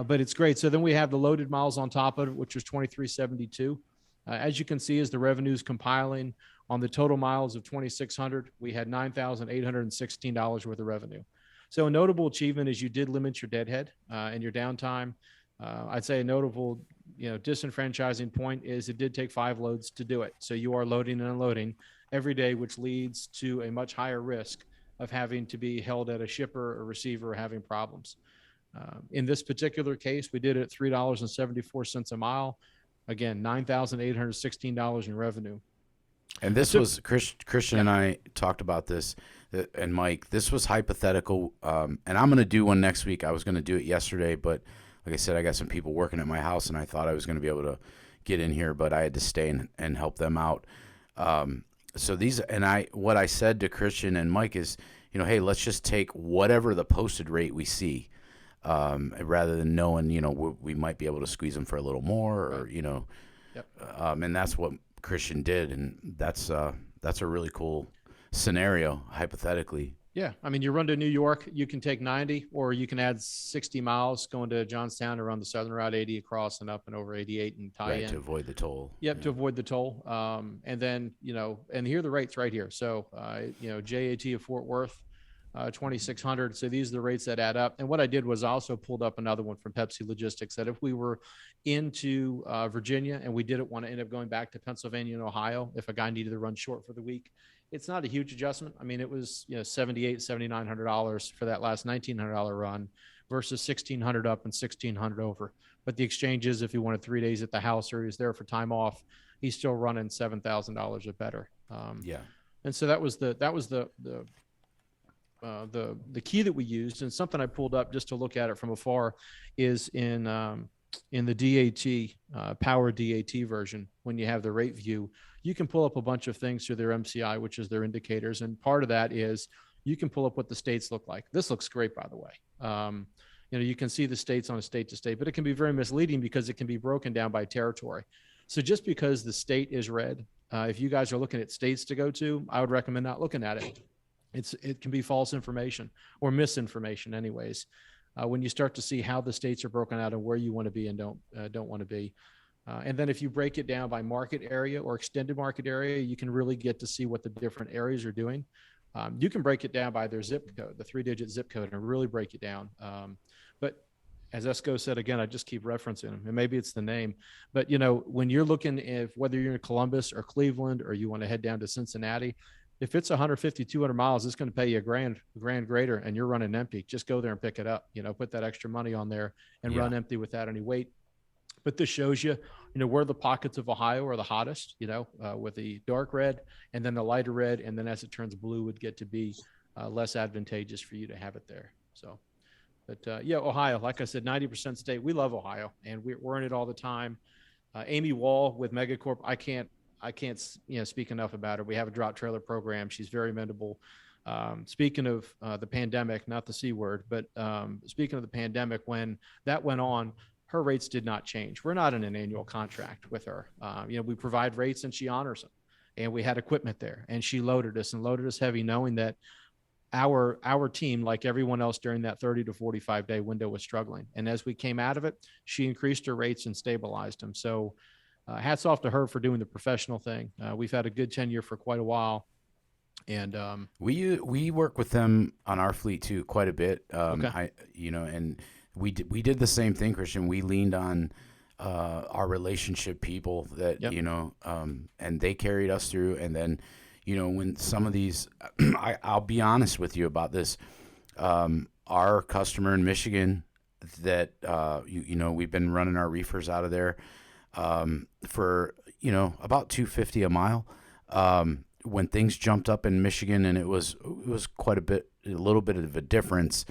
But it's great. So then we have the loaded miles on top of it, which was 2372. As you can see, as the revenue is compiling on the total miles of 2,600, we had $9,816 worth of revenue. So a notable achievement is you did limit your deadhead and your downtime. I'd say a notable, disenfranchising point is it did take 5 loads to do it. So you are loading and unloading every day, which leads to a much higher risk of having to be held at a shipper or receiver or having problems. In this particular case, we did it at $3.74 a mile. Again, $9,816 in revenue. And this was Christian and I talked about this, and Mike. This was hypothetical, and I'm going to do one next week. I was going to do it yesterday, but like I said, I got some people working at my house, and I thought I was going to be able to get in here, but I had to stay and help them out. So what I said to Christian and Mike is, hey, let's just take whatever the posted rate we see, rather than knowing, we might be able to squeeze them for a little more, or, Yep. And that's what Christian did. And that's a really cool scenario, hypothetically. Yeah. I mean, you run to New York, you can take 90, or you can add 60 miles going to Johnstown to run the Southern Route 80 across and up and over 88 and tie in. To avoid the toll. Yep, to avoid the toll. And then, and here are the rates right here. So, JAT of Fort Worth, 2,600. So these are the rates that add up. And what I did was I also pulled up another one from Pepsi Logistics that if we were into Virginia and we didn't want to end up going back to Pennsylvania and Ohio, if a guy needed to run short for the week, it's not a huge adjustment. I mean, it was $7,800, $7,900 for that last $1,900 run versus $1,600 up and $1,600 over. But the exchange is if he wanted 3 days at the house or he was there for time off, he's still running $7,000 or better. And so that was the key that we used, and something I pulled up just to look at it from afar is in the DAT power DAT version. When you have the rate view, you can pull up a bunch of things through their MCI, which is their indicators, and part of that is you can pull up what the states look like. This looks great, by the way. You can see the states on a state to state, but it can be very misleading because it can be broken down by territory. So just because the state is red, if you guys are looking at states to go to, I would recommend not looking at it. It can be false information or misinformation anyways. When you start to see how the states are broken out and where you want to be and don't want to be. And then if you break it down by market area or extended market area, you can really get to see what the different areas are doing. You can break it down by their zip code, the 3-digit zip code, and really break it down. But as Esko said, again, I just keep referencing him, and maybe it's the name, but when you're looking, whether you're in Columbus or Cleveland, or you want to head down to Cincinnati, if it's 150, 200 miles, it's going to pay you a grand greater, and you're running empty. Just go there and pick it up, put that extra money on there and run empty without any weight. But this shows you, where the pockets of Ohio are the hottest, with the dark red and then the lighter red. And then as it turns blue, would get to be less advantageous for you to have it there. So, but Ohio, like I said, 90% state. We love Ohio, and we're in it all the time. Amy Wall with Megacorp, I can't speak enough about her. We have a drop trailer program. She's very mendable. Speaking of the pandemic, not the C word, but speaking of the pandemic, when that went on, her rates did not change. We're not in an annual contract with her. We provide rates and she honors them. And we had equipment there, and she loaded us heavy, knowing that our team, like everyone else during that 30 to 45 day window, was struggling. And as we came out of it, she increased her rates and stabilized them. So hats off to her for doing the professional thing. We've had a good tenure for quite a while. And we work with them on our fleet too, quite a bit. Okay. And we did the same thing, Christian. We leaned on our relationship people that, and they carried us through. And then, when some of these, I'll be honest with you about this. Our customer in Michigan that, we've been running our reefers out of there for, about $250 a mile. When things jumped up in Michigan, and it was quite a little bit of a difference,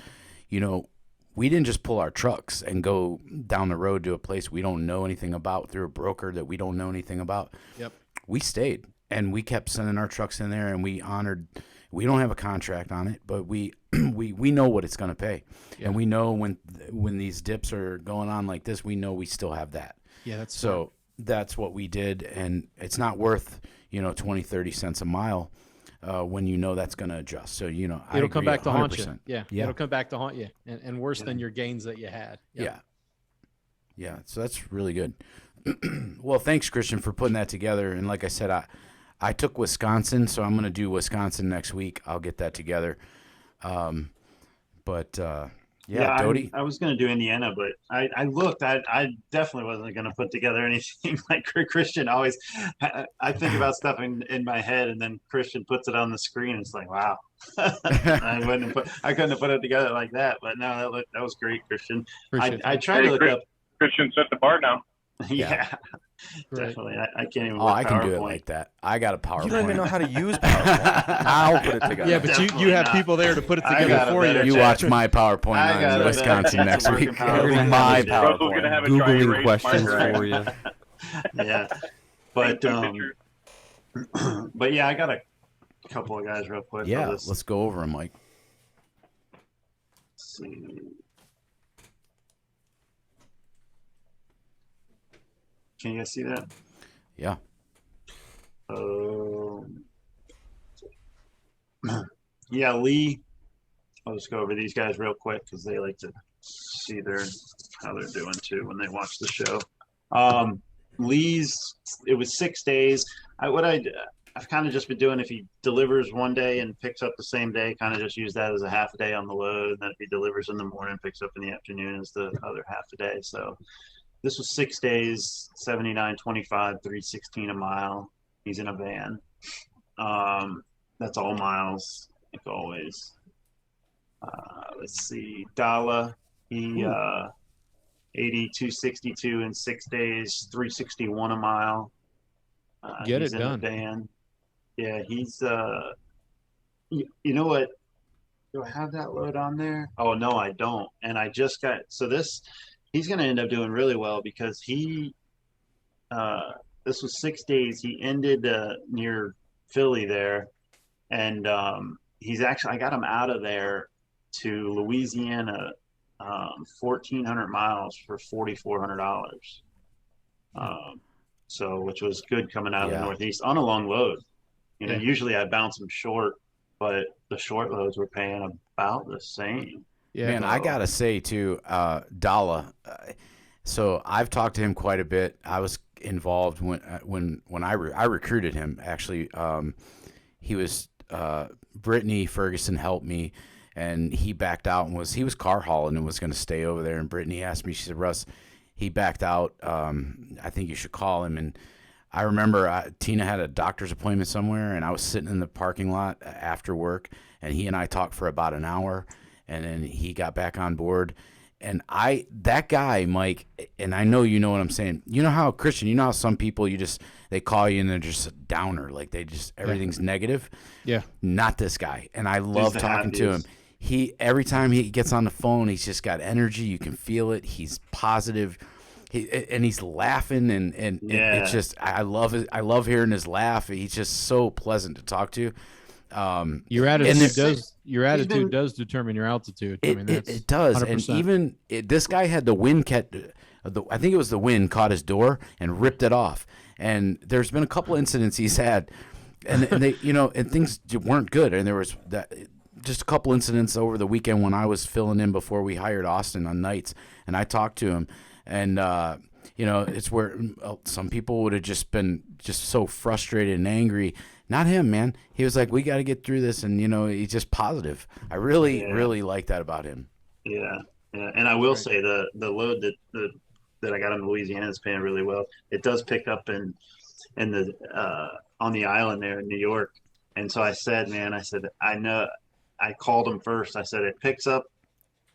we didn't just pull our trucks and go down the road to a place we don't know anything about through a broker that we don't know anything about. Yep. We stayed, and we kept sending our trucks in there, and we don't have a contract on it, but we know what it's going to pay. Yeah. And we know when these dips are going on like this, we know we still have that. Yeah, that's so smart. That's what we did. And it's not worth, 20, 30 cents a mile. When that's going to adjust. So, it'll come back to 100%. Haunt you. Yeah. It'll come back to haunt you and worse than your gains that you had. Yep. Yeah. So that's really good. Well, thanks, Christian, for putting that together. And like I said, I took Wisconsin, so I'm going to do Wisconsin next week. I'll get that together. Doty? I was going to do Indiana, but I looked. I definitely wasn't going to put together anything like Christian always. I think about stuff in my head, and then Christian puts it on the screen. It's like, wow. I couldn't have put it together like that. But no, that was great, Christian. I tried to look up. Christian set the bar now. Yeah. Definitely. I can't even. I can do it like that. I got a PowerPoint. You don't even know how to use PowerPoint. I'll put it together. Yeah, but you have people there to put it together for you. You watch my PowerPoint on Wisconsin next week. My PowerPoint. Googling questions for you. Yeah, but yeah, I got a couple of guys real quick. Yeah, let's go over them, Mike. Let's see. Can you guys see that? Yeah. Yeah, Lee. I'll just go over these guys real quick because they like to see how they're doing too when they watch the show. Lee's, it was 6 days. I've kind of just been doing, if he delivers one day and picks up the same day, kind of just use that as a half a day on the load. And then if he delivers in the morning, picks up in the afternoon as the other half a day. So this was 6 days, 79.25, 316 a mile. He's in a van. That's all miles, like always. Let's see. Dala, he 82.62 in 6 days, 361 a mile. Get he's it in done. The van. Yeah, he's you know what? Do I have that load on there? Oh no, I don't. And I just got he's going to end up doing really well because this was 6 days. He ended near Philly there, and I got him out of there to Louisiana 1,400 miles for $4,400. So, which was good coming out of the Northeast on a long load. You know, usually I bounce them short, but the short loads were paying about the same. Yeah, man, I gotta say too, Dalla. So I've talked to him quite a bit. I was involved when I recruited him. Actually, he was Brittany Ferguson helped me, and he backed out and he was car hauling and was going to stay over there. And Brittany asked me, she said, Russ, he backed out. I think you should call him. And I remember Tina had a doctor's appointment somewhere, and I was sitting in the parking lot after work, and he and I talked for about an hour, and then he got back on board. And that guy, Mike, and I know you know what I'm saying. You know how, Christian, you know how some people they call you and they're just a downer, like everything's negative. Yeah. Not this guy. And I love talking to him. Every time he gets on the phone, he's just got energy. You can feel it. He's positive. And he's laughing, and it's just I love it. I love hearing his laugh. He's just so pleasant to talk to. Your attitude does determine your altitude. It does. 100%. And even this guy had the wind I think it was the wind caught his door and ripped it off. And there's been a couple incidents he's had, and they and things weren't good. And there was just a couple incidents over the weekend when I was filling in before we hired Austin on nights, and I talked to him. And, it's where some people would have just been just so frustrated and angry. Not him, man. He was like, we got to get through this. And, he's just positive. I really like that about him. Yeah. Yeah. And I will say the load that I got in Louisiana is paying really well. It does pick up in the on the island there in New York. And so I said, I know. I called him first. I said, it picks up,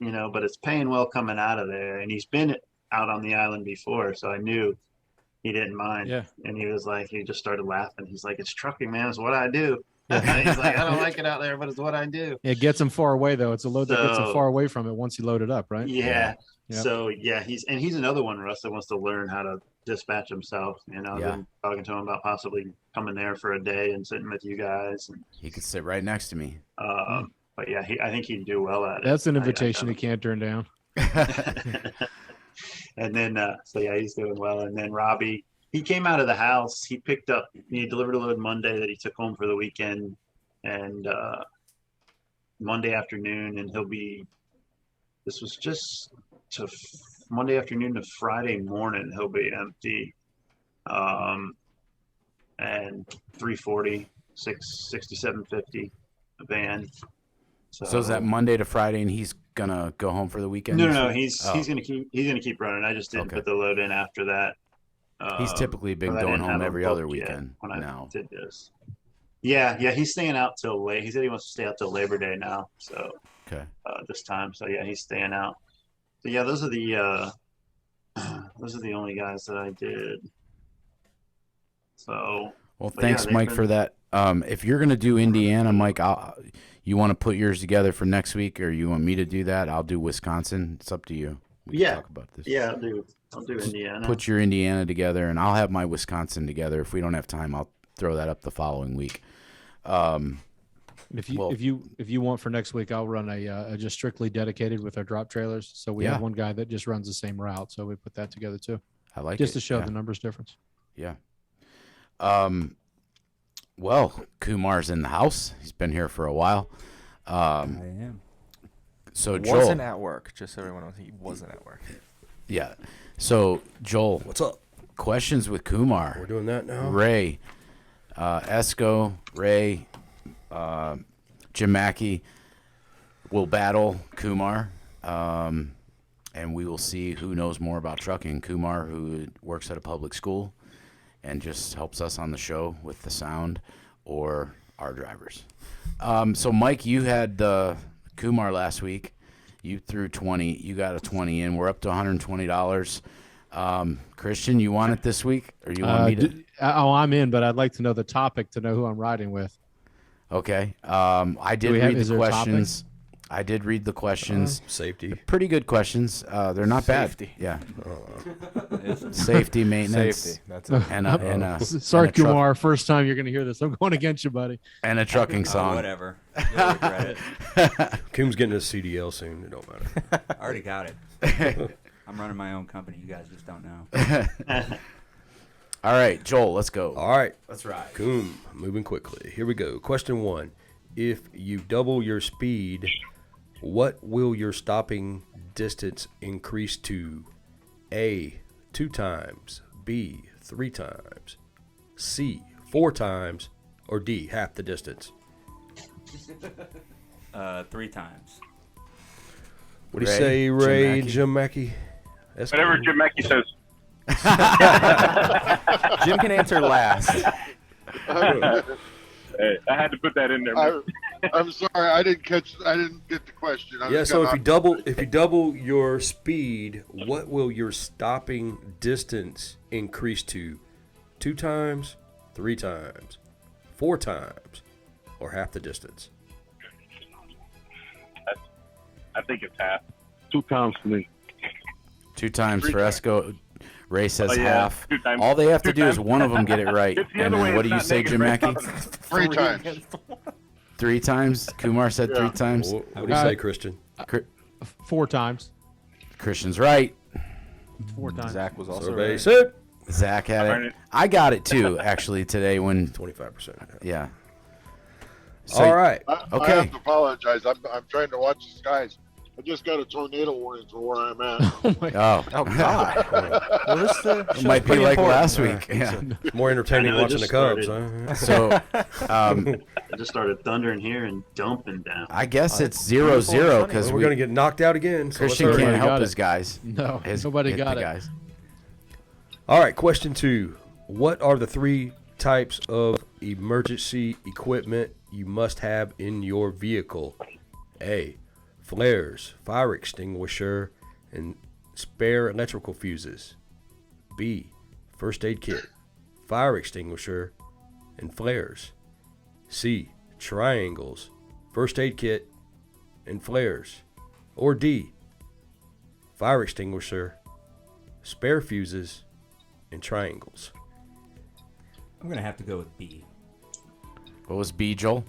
but it's paying well coming out of there. And he's been out on the island before, so I knew he didn't mind. Yeah. And he was like, he just started laughing. He's like, it's trucking, man. It's what I do. He's like, I don't like it out there, but it's what I do. It gets him far away, though. It's a load that gets him far away from it once you load it up, right? Yeah. Yep. So he's another one, Russ, that wants to learn how to dispatch himself. I've been talking to him about possibly coming there for a day and sitting with you guys. And he could sit right next to me. But yeah, I think he'd do well at it. That's an invitation he can't turn down. And then, he's doing well. And then Robbie, he came out of the house. He delivered a load Monday that he took home for the weekend, and Monday afternoon, and this was just to Monday afternoon to Friday morning, he'll be empty. And 340, 6750 a van. So is that Monday to Friday, and he's gonna go home for the weekend? No. He's gonna keep running. I just didn't put the load in after that. He's typically been going home every other weekend now. I did this. Yeah. He's staying out till late. He said he wants to stay out till Labor Day now. So this time. So yeah, he's staying out. So yeah, those are the only guys that I did. So thanks, Mike, for that. If you're gonna do Indiana, Mike, you want to put yours together for next week, or you want me to do that? I'll do Wisconsin. It's up to you. We can talk about this. Yeah, I'll do Indiana. Put your Indiana together, and I'll have my Wisconsin together. If we don't have time, I'll throw that up the following week. If you want for next week, I'll run a just strictly dedicated with our drop trailers. So we have one guy that just runs the same route. So we put that together too. I like just to show the numbers difference. Yeah. Well, Kumar's in the house. He's been here for a while. I am. So Joel wasn't at work. Just so everyone knows, he wasn't at work. Yeah. So Joel, what's up? Questions with Kumar. We're doing that now. Ray, Esko, Ray, Jim Mackey will battle Kumar, and we will see who knows more about trucking. Kumar, who works at a public school and just helps us on the show with the sound, or our drivers. So Mike, you had Kumar last week. You threw 20. You got a 20 in. We're up to $120. Christian, you want it this week, or you want me to? I'm in, but I'd like to know the topic to know who I'm riding with. Okay. I did read the questions. I did read the questions. Safety. Pretty good questions. They're not Safety. bad. Yeah. Safety, maintenance. Safety. That's it. And a Sorry, and a truck- Kumar. First time you're going to hear this. I'm going against you, buddy. and a trucking song. Whatever. You'll regret it. Coom's getting a CDL soon. It don't matter. I already got it. I'm running my own company. You guys just don't know. All right, Joel, let's go. All right. Let's ride. Coom, moving quickly. Here we go. Question 1. If you double your speed, what will your stopping distance increase to? A, 2 times, B, 3 times, C, 4 times, or D, half the distance? 3 times. What do you say, Ray, Jim Mackey? Whatever Jim Mackey says. Jim can answer last. Hey, I had to put that in there. Man. I'm sorry, I didn't get the question. Yeah, so if you double your speed, what will your stopping distance increase to? 2 times, 3 times, 4 times, or half the distance? I think it's half. 2 times for me. 2 times 3 for times. Esco. Ray says Oh, yeah. half. 2 times. All they have to 2 do is times. one of them get it right. It's the And other way, then what it's do you not say, negative, Jim right? Mackey? 3 times. 3 times. Kumar said 3 times. What do you say, Christian? 4 times. Christian's right. 4 times. Zach was also Survey right. said Zach had it. I got it too, actually, today when. 25%. Yeah. So, All right. I Okay. have to apologize. I'm trying to watch the skies. I just got a tornado warning for where I'm at. Oh, God. Well, this it might be like last week. Yeah. More entertaining I know, it watching the just Cubs, started. huh? So, It just started thundering here and dumping down. I guess it's 0-0 because We're going to get knocked out again. So Christian let's hurry. can't help got his it. guys. No, His- nobody hit got the it. guys. All right, question 2. What are the 3 types of emergency equipment you must have in your vehicle? A, flares, fire extinguisher, and spare electrical fuses. B, first aid kit, fire extinguisher, and flares. C, triangles, first aid kit, and flares. Or D, fire extinguisher, spare fuses, and triangles. I'm going to have to go with B. What was B, Joel?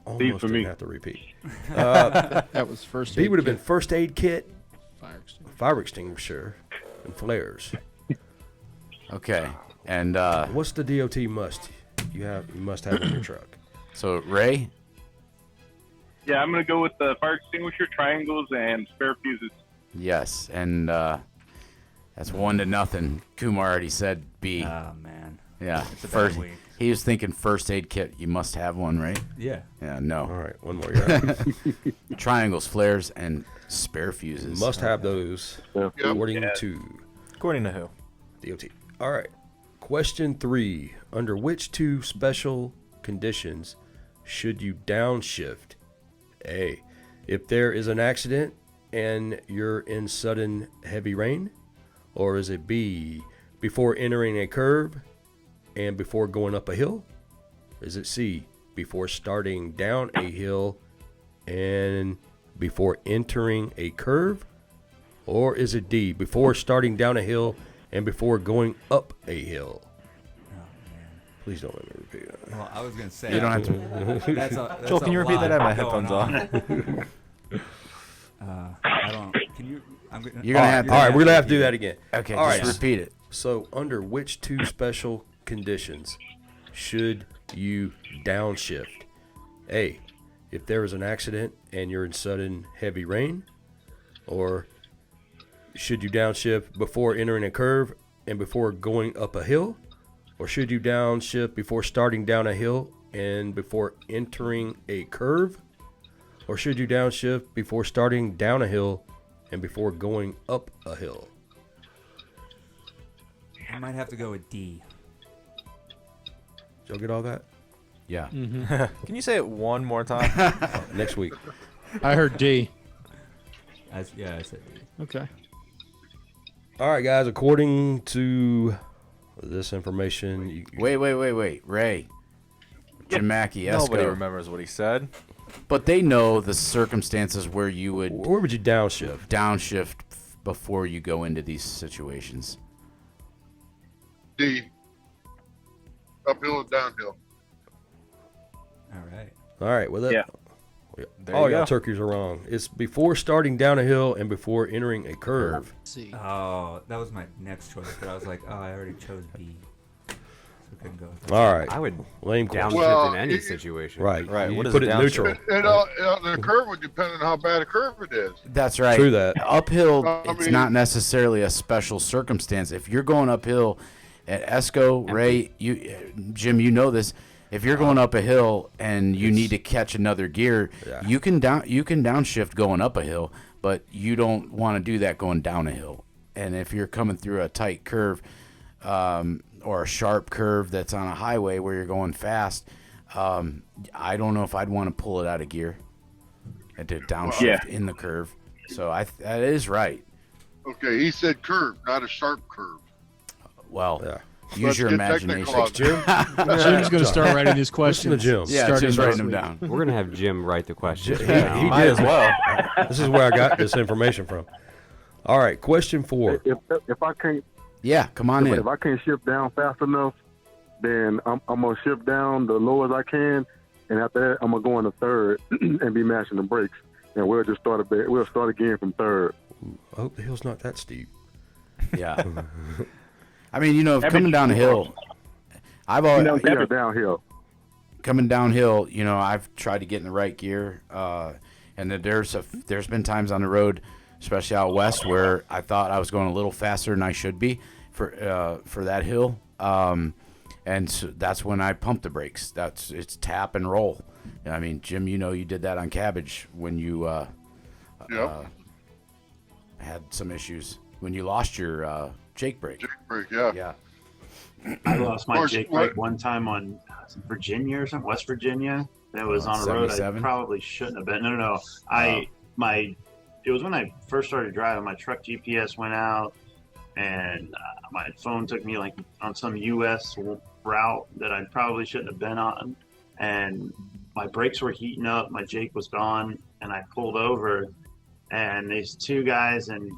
Almost for didn't me. have to repeat. That was first. B aid would have been kit, first aid kit, fire extinguisher. fire extinguisher, and flares. Okay. And What's the DOT must you must have in your truck? so, Ray? Yeah, I'm going to go with the fire extinguisher, triangles, and spare fuses. Yes. And that's 1-0. Kumar already said B. Oh, man. Yeah. It's a bad First, week. he was thinking first aid kit. You must have one, right? Yeah. Yeah, no. All right, one more. You're out. Triangles, flares, and spare fuses. Must have those according to According to who? DOT. All right. Question 3. Under which 2 special conditions should you downshift? A, if there is an accident and you're in sudden heavy rain? Or is it B, before entering a curve and before going up a hill? Is it C, before starting down a hill and before entering a curve? Or is it D, before starting down a hill and before going up a hill? Please don't let me repeat that. Well, I was going to say. You don't have to. That's Joel, can you repeat that? I have my headphones on. I don't. Can you? I'm gonna, You're gonna have to. All right, we're going to have to do that again. Okay, All just right. repeat it. So, under which 2 special conditions should you downshift? A, if there is an accident and you're in sudden heavy rain? Or should you downshift before entering a curve and before going up a hill? Or should you downshift before starting down a hill and before entering a curve? Or should you downshift before starting down a hill and before going up a hill? I might have to go with D. Did y'all get all that? Yeah. Can you say it one more time? Next week. I heard D. I said D. Okay. All right, guys. According to this information, Wait. Ray. Jim Mackey, Esko. Nobody remembers what he said. But they know the circumstances where you would Where would you downshift? Downshift before you go into these situations. D. Uphill and downhill. All right. All right. Well, that, Yeah. There all you y'all go. turkeys are wrong. It's before starting down a hill and before entering a curve. See. Oh, that was my next choice, but I was like, oh, I already chose B. So we couldn't go with that. All right. I would Lame downshift question. Well, in any it- situation. Right. Right, You what is put a it in downshift? neutral. The curve would depend on how bad a curve it is. That's right. True that. Uphill, I it's mean- not necessarily a special circumstance. If you're going uphill at Esko, Ray, Jim, you know this. If you're going up a hill and you need to catch another gear, Yeah. you can downshift going up a hill, but you don't want to do that going down a hill. And if you're coming through a tight curve or a sharp curve that's on a highway where you're going fast, I don't know if I'd want to pull it out of gear and to downshift in the curve. So that is right. Okay, he said curve, not a sharp curve. Well, Yeah. use Let's your get technical imagination. on Jim? Jim's going to start writing these questions. Listen to Jim. Yeah, starting just next writing them week. down. We're gonna have Jim write the questions. He now. Might did. as well. This is where I got this information from. All right, question 4. If I can't Yeah, come on in. if I can't shift down fast enough, then I'm gonna shift down the low as I can, and after that I'm gonna go into third and be mashing the brakes, and we'll just start we'll start again from third. I hope the hill's not that steep. Yeah. I mean, if coming down a hill, I've always Yeah, downhill. coming downhill. I've tried to get in the right gear, and then there's been times on the road, especially out west, where I thought I was going a little faster than I should be for that hill, and so that's when I pump the brakes. It's tap and roll. I mean, Jim, you did that on Cabbage when you had some issues when you lost your Jake brake. Jake brake, yeah. Yeah. I lost my course, Jake what- brake one time on Virginia or something, West Virginia. That was on a road I 77? probably shouldn't have been. No. It was when I first started driving. My truck GPS went out, and my phone took me like on some U.S. route that I probably shouldn't have been on, and my brakes were heating up. My Jake was gone, and I pulled over, and these two guys in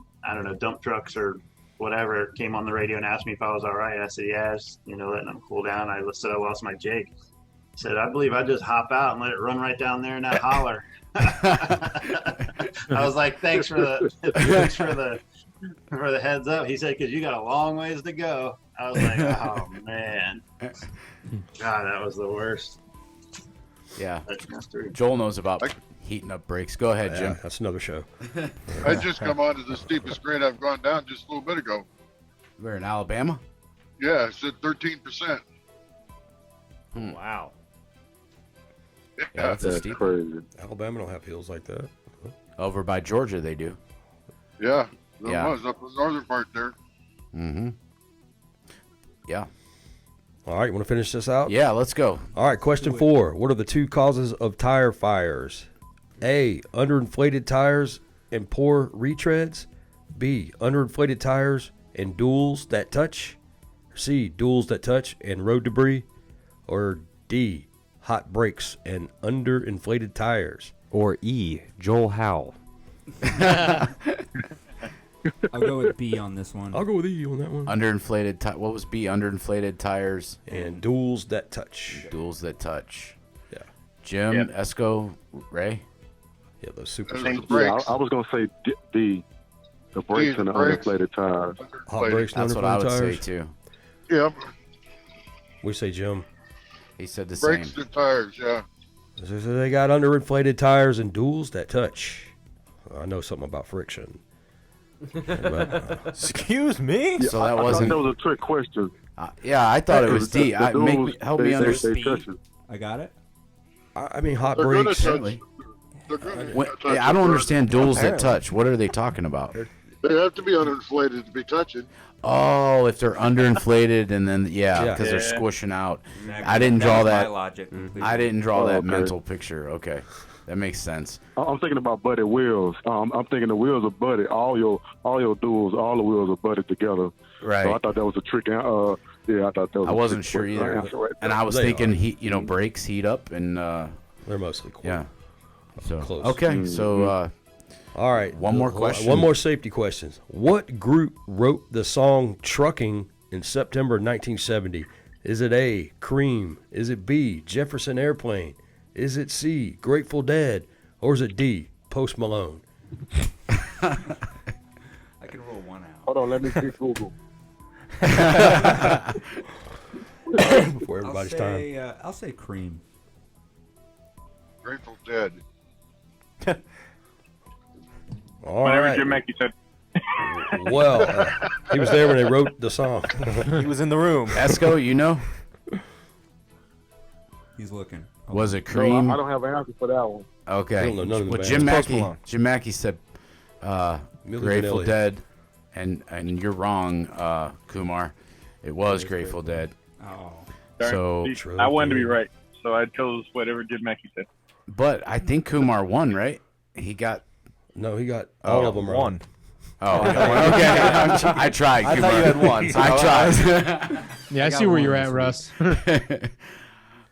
dump trucks or whatever came on the radio and asked me if I was all right. I said yes, letting them cool down. I said I lost my Jake. I said I believe I just hop out and let it run right down there in that holler. I was like, thanks for the heads up. He said, because you got a long ways to go. I was like, oh man, God, that was the worst. Yeah. That's true. Joel knows about heating up brakes. Go ahead, Jim. Yeah, that's another show. I just come on to the steepest grade I've gone down just a little bit ago. We're in Alabama. Yeah, it said 13%. Wow. Yeah, that's a steep. Crazy. Alabama don't have hills like that. Over by Georgia, they do. Yeah, there Yeah. was up in the northern part there. Mm-hmm. Yeah. All right, you want to finish this out? Yeah, let's go. All right, question 4. What are the 2 causes of tire fires? A, underinflated tires and poor retreads. B, underinflated tires and duals that touch. C, duals that touch and road debris. Or D, hot brakes and underinflated tires. Or E, Joel Howle. I'll go with B on this one. I'll go with E on that one. Underinflated. What was B? Underinflated tires And duals that touch. duals that touch. Yeah. Jim, Yep. Esco, Ray. Yeah, those super. There's the Yeah, brakes. I was gonna say D, the brakes and the brakes. uninflated tires. Hot brakes and That's what I would underinflated say tires. too. Yeah, We say Jim. He said the brakes same. and tires, yeah. So they got underinflated tires and duals that touch. I know something about friction. But, Excuse me? So that I thought wasn't. that was a trick question. Yeah, I thought it was The- D. the duals, Help me they understand. touch it. I got it. I mean, hot They're gonna brakes. touch. They're gonna touch I don't the understand duals that Apparel. touch. What are they talking about? They have to be underinflated to be touching. Oh, if they're underinflated and then Yeah. because they're Yeah. squishing out. Exactly. I didn't draw was that. My logic. I didn't draw Oh, that okay. mental picture. Okay, that makes sense. I'm thinking about butted wheels. I'm thinking the wheels are butted. All your duals, all the wheels are butted together. Right. So I thought that was a trick. Yeah, I thought that was. I a wasn't trick sure question. either. Answer right And there. I was They thinking are. brakes heat up and They're mostly cool. yeah. So Close. okay, so all right. one more question. One more safety question. What group wrote the song Trucking in September 1970? Is it A, Cream? Is it B, Jefferson Airplane? Is it C, Grateful Dead? Or is it D, Post Malone? I can roll one out. Hold on, let me see Google. Before everybody's time. I'll say Cream. Grateful Dead. All Whenever right. Jim Mackey said, Well, he was there when they wrote the song. He was in the room. Esco, you know, He's looking. was it No, Cream? I don't have an answer for that one. Okay. I don't know none of the Well, bands. Jim It's Post Mackey. Malone. Jim Mackey said Milli Grateful Vanilli. Dead, and you're wrong, Kumar. It was Grateful Dead. Oh. So, See, I wanted to be right, so I chose whatever Jim Mackey said. but I think Kumar won, right? He got. No, he got all of them right. One. Oh, okay. I tried. I Kumar. thought you had one. So I tried. Yeah, I see where you're at, Russ.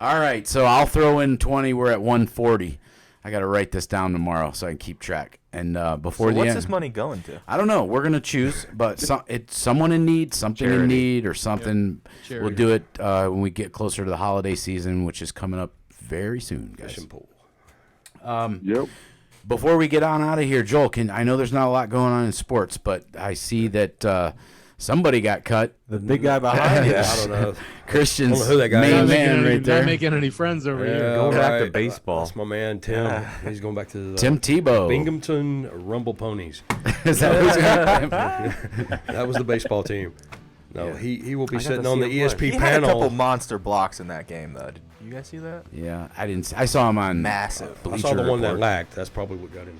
All right, so I'll throw in 20. We're at 140. I got to write this down tomorrow so I can keep track. And before So the what's end, this money going to? I don't know. We're gonna choose, but it's someone in need, something in Charity. need, or something. Charity. We'll do it when we get closer to the holiday season, which is coming up very soon, guys. Fishing pool. Yep. Before we get on out of here, Joel, I know there's not a lot going on in sports, but I see that somebody got cut. The big guy behind you. I don't know. Christian's I don't know who that guy main is. man right Not there. making any friends over here. Yeah, Going back to right. baseball. That's my man, Tim. He's going back to the Tim Tebow. Binghamton Rumble Ponies. Is that who's got That was the baseball team. No, Yeah. he will be I got sitting to on see the him play. ESP He had a couple panel. monster blocks in that game, though. Did you guys see that? Yeah, I didn't. I saw him on Massive. I Bleacher saw the one that Report. lagged. That's probably what got him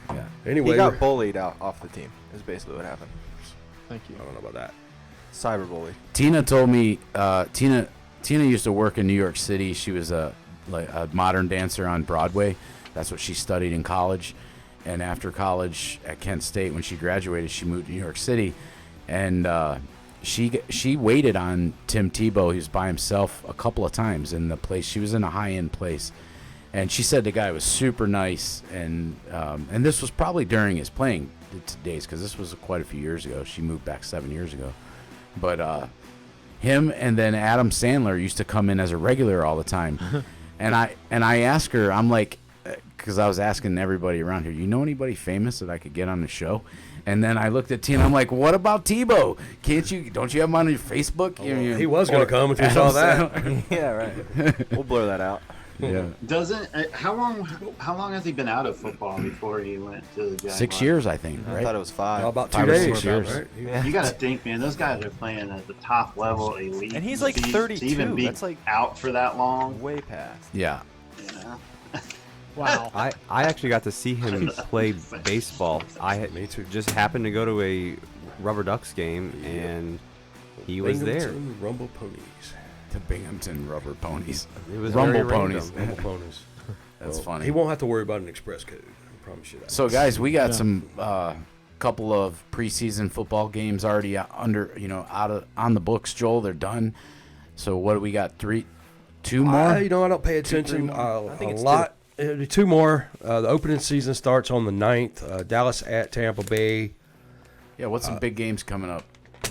cut. Yeah. Anyway, He got bullied out off the team. Is basically what happened. Thank you. I don't know about that. Cyberbully. Tina told me. Tina used to work in New York City. She was a modern dancer on Broadway. That's what she studied in college. And after college at Kent State, when she graduated, she moved to New York City, and she waited on Tim Tebow. He was by himself a couple of times in the place. She was in a high-end place, and she said the guy was super nice. And this was probably during his playing days, because this was quite a few years ago. She moved back 7 years ago, but him and then Adam Sandler used to come in as a regular all the time. and I asked her, I'm like, because I was asking everybody around here, you know anybody famous that I could get on the show? And then I looked at Tina. I'm like, what about Tebow? Don't you have him on your Facebook? He was going to come if you saw that. Yeah, right. We'll blur that out. Yeah. Doesn't how long has he been out of football before he went to the Jaguars? 6 years, I think. I Right? thought it was 5. About 2 5 or days. 6 years. Right? Yeah. You got to think, man. Those guys are playing at the top level, elite. And he's like To 32. even be That's like out for that long. way past. Yeah. You know? Wow. I actually got to see him play baseball. Me too. Just happened to go to a Rubber Ducks game, and he was there. Binghamton Rumble Ponies. The Binghamton Rubber Ponies. It was Rumble very random. Ponies. Rumble Ponies. That's Well, funny. He won't have to worry about an express code. I promise you that. So, guys, we got Yeah. some couple of preseason football games already on the books. Joel, they're done. So, what do we got? 2 more? I don't pay attention I think a it's lot. 2 more. The opening season starts on the 9th. Dallas at Tampa Bay. Yeah. What's some big games coming up?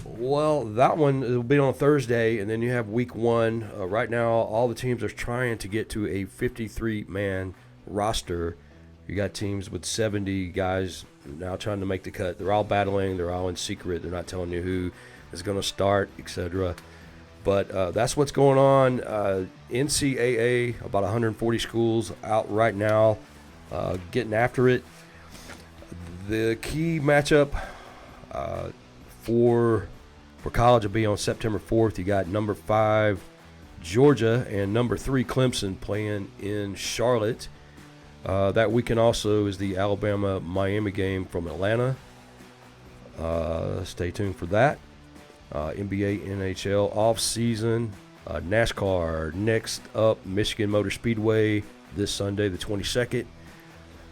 Well, that one will be on Thursday, and then you have week 1. Right now, all the teams are trying to get to a 53-man roster. You got teams with 70 guys now trying to make the cut. They're all battling. They're all in secret. They're not telling you who is going to start, etc. But that's what's going on. NCAA, about 140 schools out right now, getting after it. The key matchup for college will be on September 4th. You got number 5 Georgia and number 3 Clemson playing in Charlotte. That weekend also is the Alabama-Miami game from Atlanta. Stay tuned for that. NBA, NHL, off-season, NASCAR. Next up, Michigan Motor Speedway this Sunday, the 22nd.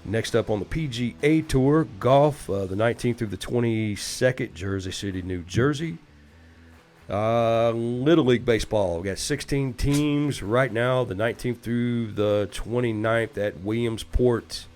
Next up on the PGA Tour, golf, the 19th through the 22nd, Jersey City, New Jersey. Little League Baseball. We got 16 teams right now, the 19th through the 29th at Williamsport.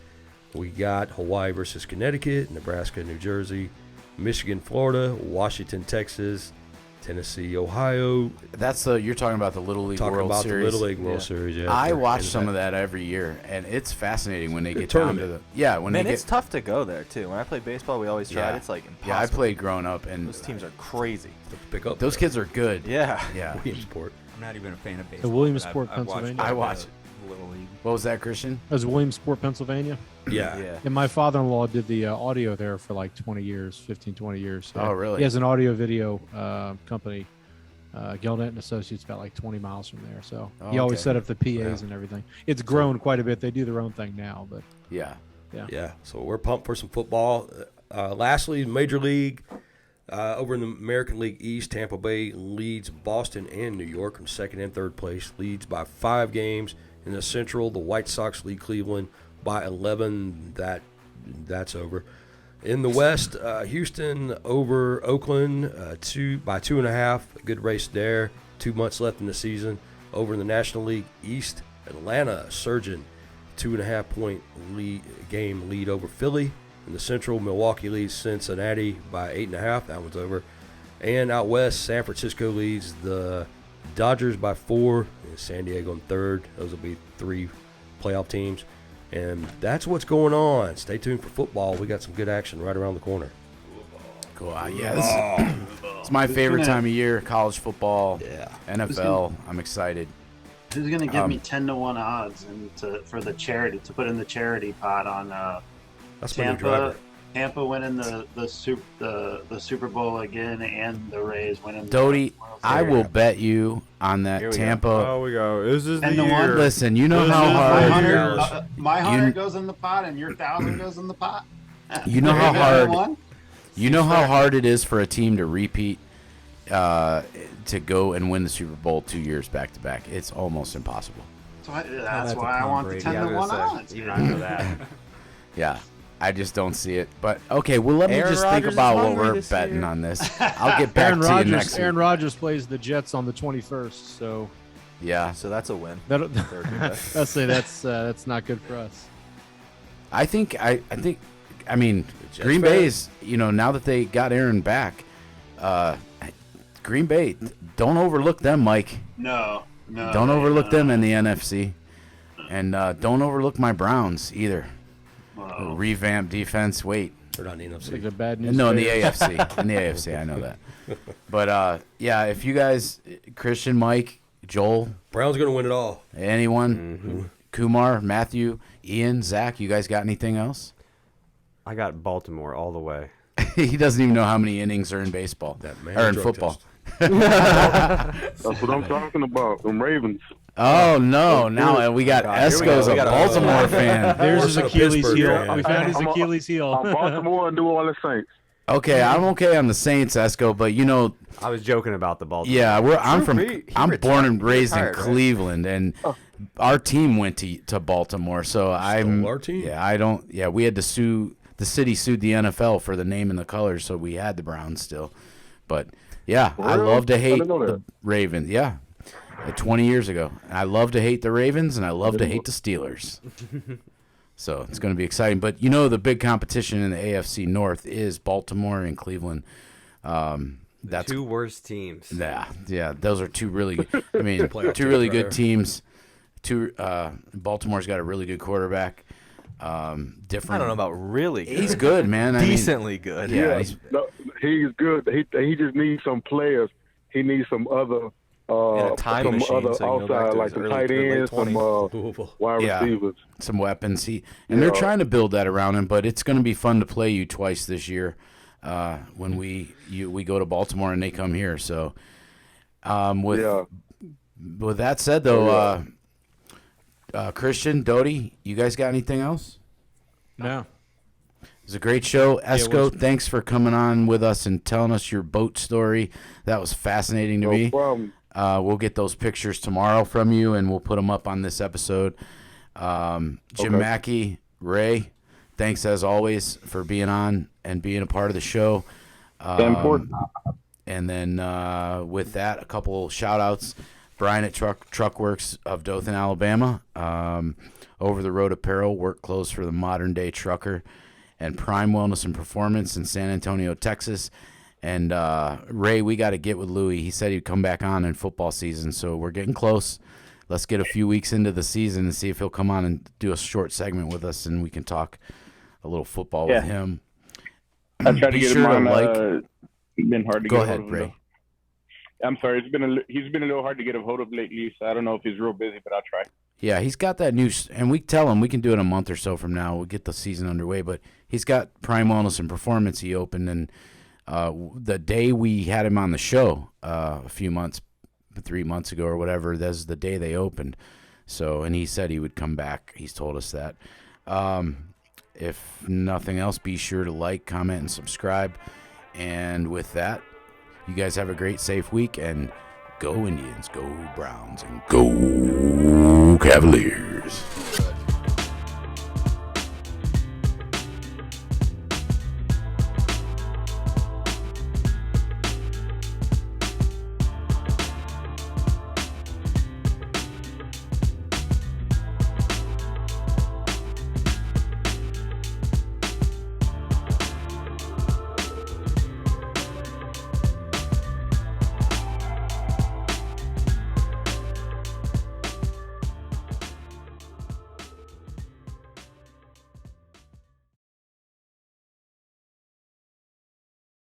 We got Hawaii versus Connecticut, Nebraska, New Jersey, Michigan, Florida, Washington, Texas, Tennessee, Ohio. That's you're talking about the Little League World Series. The Little League World Series, yeah. I watch some of that every year, and it's fascinating when they get down to the when Man, they it's tough to go there too. When I played baseball, we always tried. It's like impossible. Yeah, I played growing up, and those teams are crazy. Pick up those kids are good. Yeah. Williamsport. I'm not even a fan of baseball. Williamsport, I've watched Pennsylvania. I watch it. Little League. What was that, Christian? That was Williamsport, Pennsylvania. Yeah. And my father-in-law did the audio there for like 20 years, 15, 20 years. So Oh, really? He has an audio video company, Gildet and Associates, about like 20 miles from there. So he always set up the PAs and everything. It's grown quite a bit. They do their own thing now, but Yeah. So we're pumped for some football. Lastly, Major League. Over in the American League East, Tampa Bay leads Boston and New York from second and third place, leads by 5 games. In the Central, the White Sox lead Cleveland by 11. That's over. In the West, Houston over Oakland by 2.5. A good race there. 2 months left in the season. Over in the National League East, Atlanta surging 2.5 point game lead over Philly. In the Central, Milwaukee leads Cincinnati by 8.5. That one's over. And out west, San Francisco leads the Dodgers by 4. And San Diego in third. Those will be 3 playoff teams. And that's what's going on. Stay tuned for football. We got some good action right around the corner. Cool. It's my favorite time of year. College football, NFL. I'm excited. Who's going to give me 10-1 odds for the charity to put in the charity pot on That's my new driver. Tampa winning the Super Bowl again, and the Rays winning. Doty, I will bet you on that Tampa. Oh, we go. This is the And the year. one- Listen, you know how hard. My 100 goes in the pot, and your 1,000 goes in the pot. You know how hard. You know how hard it is for a team to repeat, to go and win the Super Bowl 2 years back to back. It's almost impossible. So that's why I want the 10-1 odds. Even I know that. Yeah. I just don't see it. But okay, well, let me Aaron just Rodgers think is about what hungry we're this betting year. on this. I'll get back to you next Aaron week. Rodgers plays the Jets on the 21st, so Yeah. So that's a win. I'll say that's not good for us. I think Green Bay's, now that they got Aaron back, Green Bay, don't overlook them, Mike. No. Don't overlook them in the NFC. And don't overlook my Browns either. Revamped defense. Wait. They're not in the NFC. Like a bad news. No, in the AFC. In the AFC, I know that. But, if you guys, Christian, Mike, Joel. Browns going to win it all. Anyone? Kumar, Matthew, Ian, Zach, you guys got anything else? I got Baltimore all the way. He doesn't even know how many innings are in baseball or in football. That's what I'm talking about. Them Ravens. Oh no! Now we got Esko's a Baltimore fan. There's his Achilles heel. fan. We found his Achilles heel. I'm Baltimore and New Orleans Saints. Okay, I'm okay on the Saints, Esko, but I was joking about the Baltimore. yeah, I'm born and raised in retired, right? Cleveland, and our team went to Baltimore, so I'm our team? we had to sue. The city sued the NFL for the name and the colors, so we had the Browns still. But yeah, I Really? love to I hate didn't know the that. Ravens. Yeah, 20 years ago, I love to hate the Ravens, and I love to hate the Steelers. So it's going to be exciting. But the big competition in the AFC North is Baltimore and Cleveland. That's 2 worst teams. yeah. Those are two really, two really good teams. Baltimore's got a really good quarterback. Different. I don't know about really good. He's good, man. Decently good. Yeah, He's good. He just needs some players. He needs some other a time some machine, other so you can go back outside, to like his some early tight to late ends, some 20s. wide Yeah. receivers. some weapons. They're trying to build that around him, but it's going to be fun to play you twice this year when we go to Baltimore and they come here. So with that said, though, Christian, Doty, you guys got anything else? No. It was a great show. it Esco, was. thanks for coming on with us and telling us your boat story. That was fascinating to me. No problem. We'll get those pictures tomorrow from you, and we'll put them up on this episode. Jim Mackey, Ray, thanks as always for being on and being a part of the show. And And then with that, a couple shout-outs. Brian at Truckworx of Dothan, Alabama. Over the Road Apparel, work clothes for the modern-day trucker. And Prime Wellness and Performance in San Antonio, Texas. And Ray, we got to get with Louie. He said he'd come back on in football season, so we're getting close. Let's get a few weeks into the season and see if he'll come on and do a short segment with us, and we can talk a little football with him. I tried to get him on. Like, it's been hard to go get ahead, a hold of Ray. him. I'm sorry. He's been a little hard to get a hold of lately, so I don't know if he's real busy, but I'll try. Yeah, he's got that new, and we tell him we can do it a month or so from now. We'll get the season underway, but he's got Prime Wellness and Performance he opened, and the day we had him on the show a few months, 3 months ago or whatever, that's the day they opened. So, and he said he would come back. He's told us that. If nothing else, be sure to like, comment, and subscribe. And with that, you guys have a great, safe week, and go Indians, go Browns, and go Cavaliers.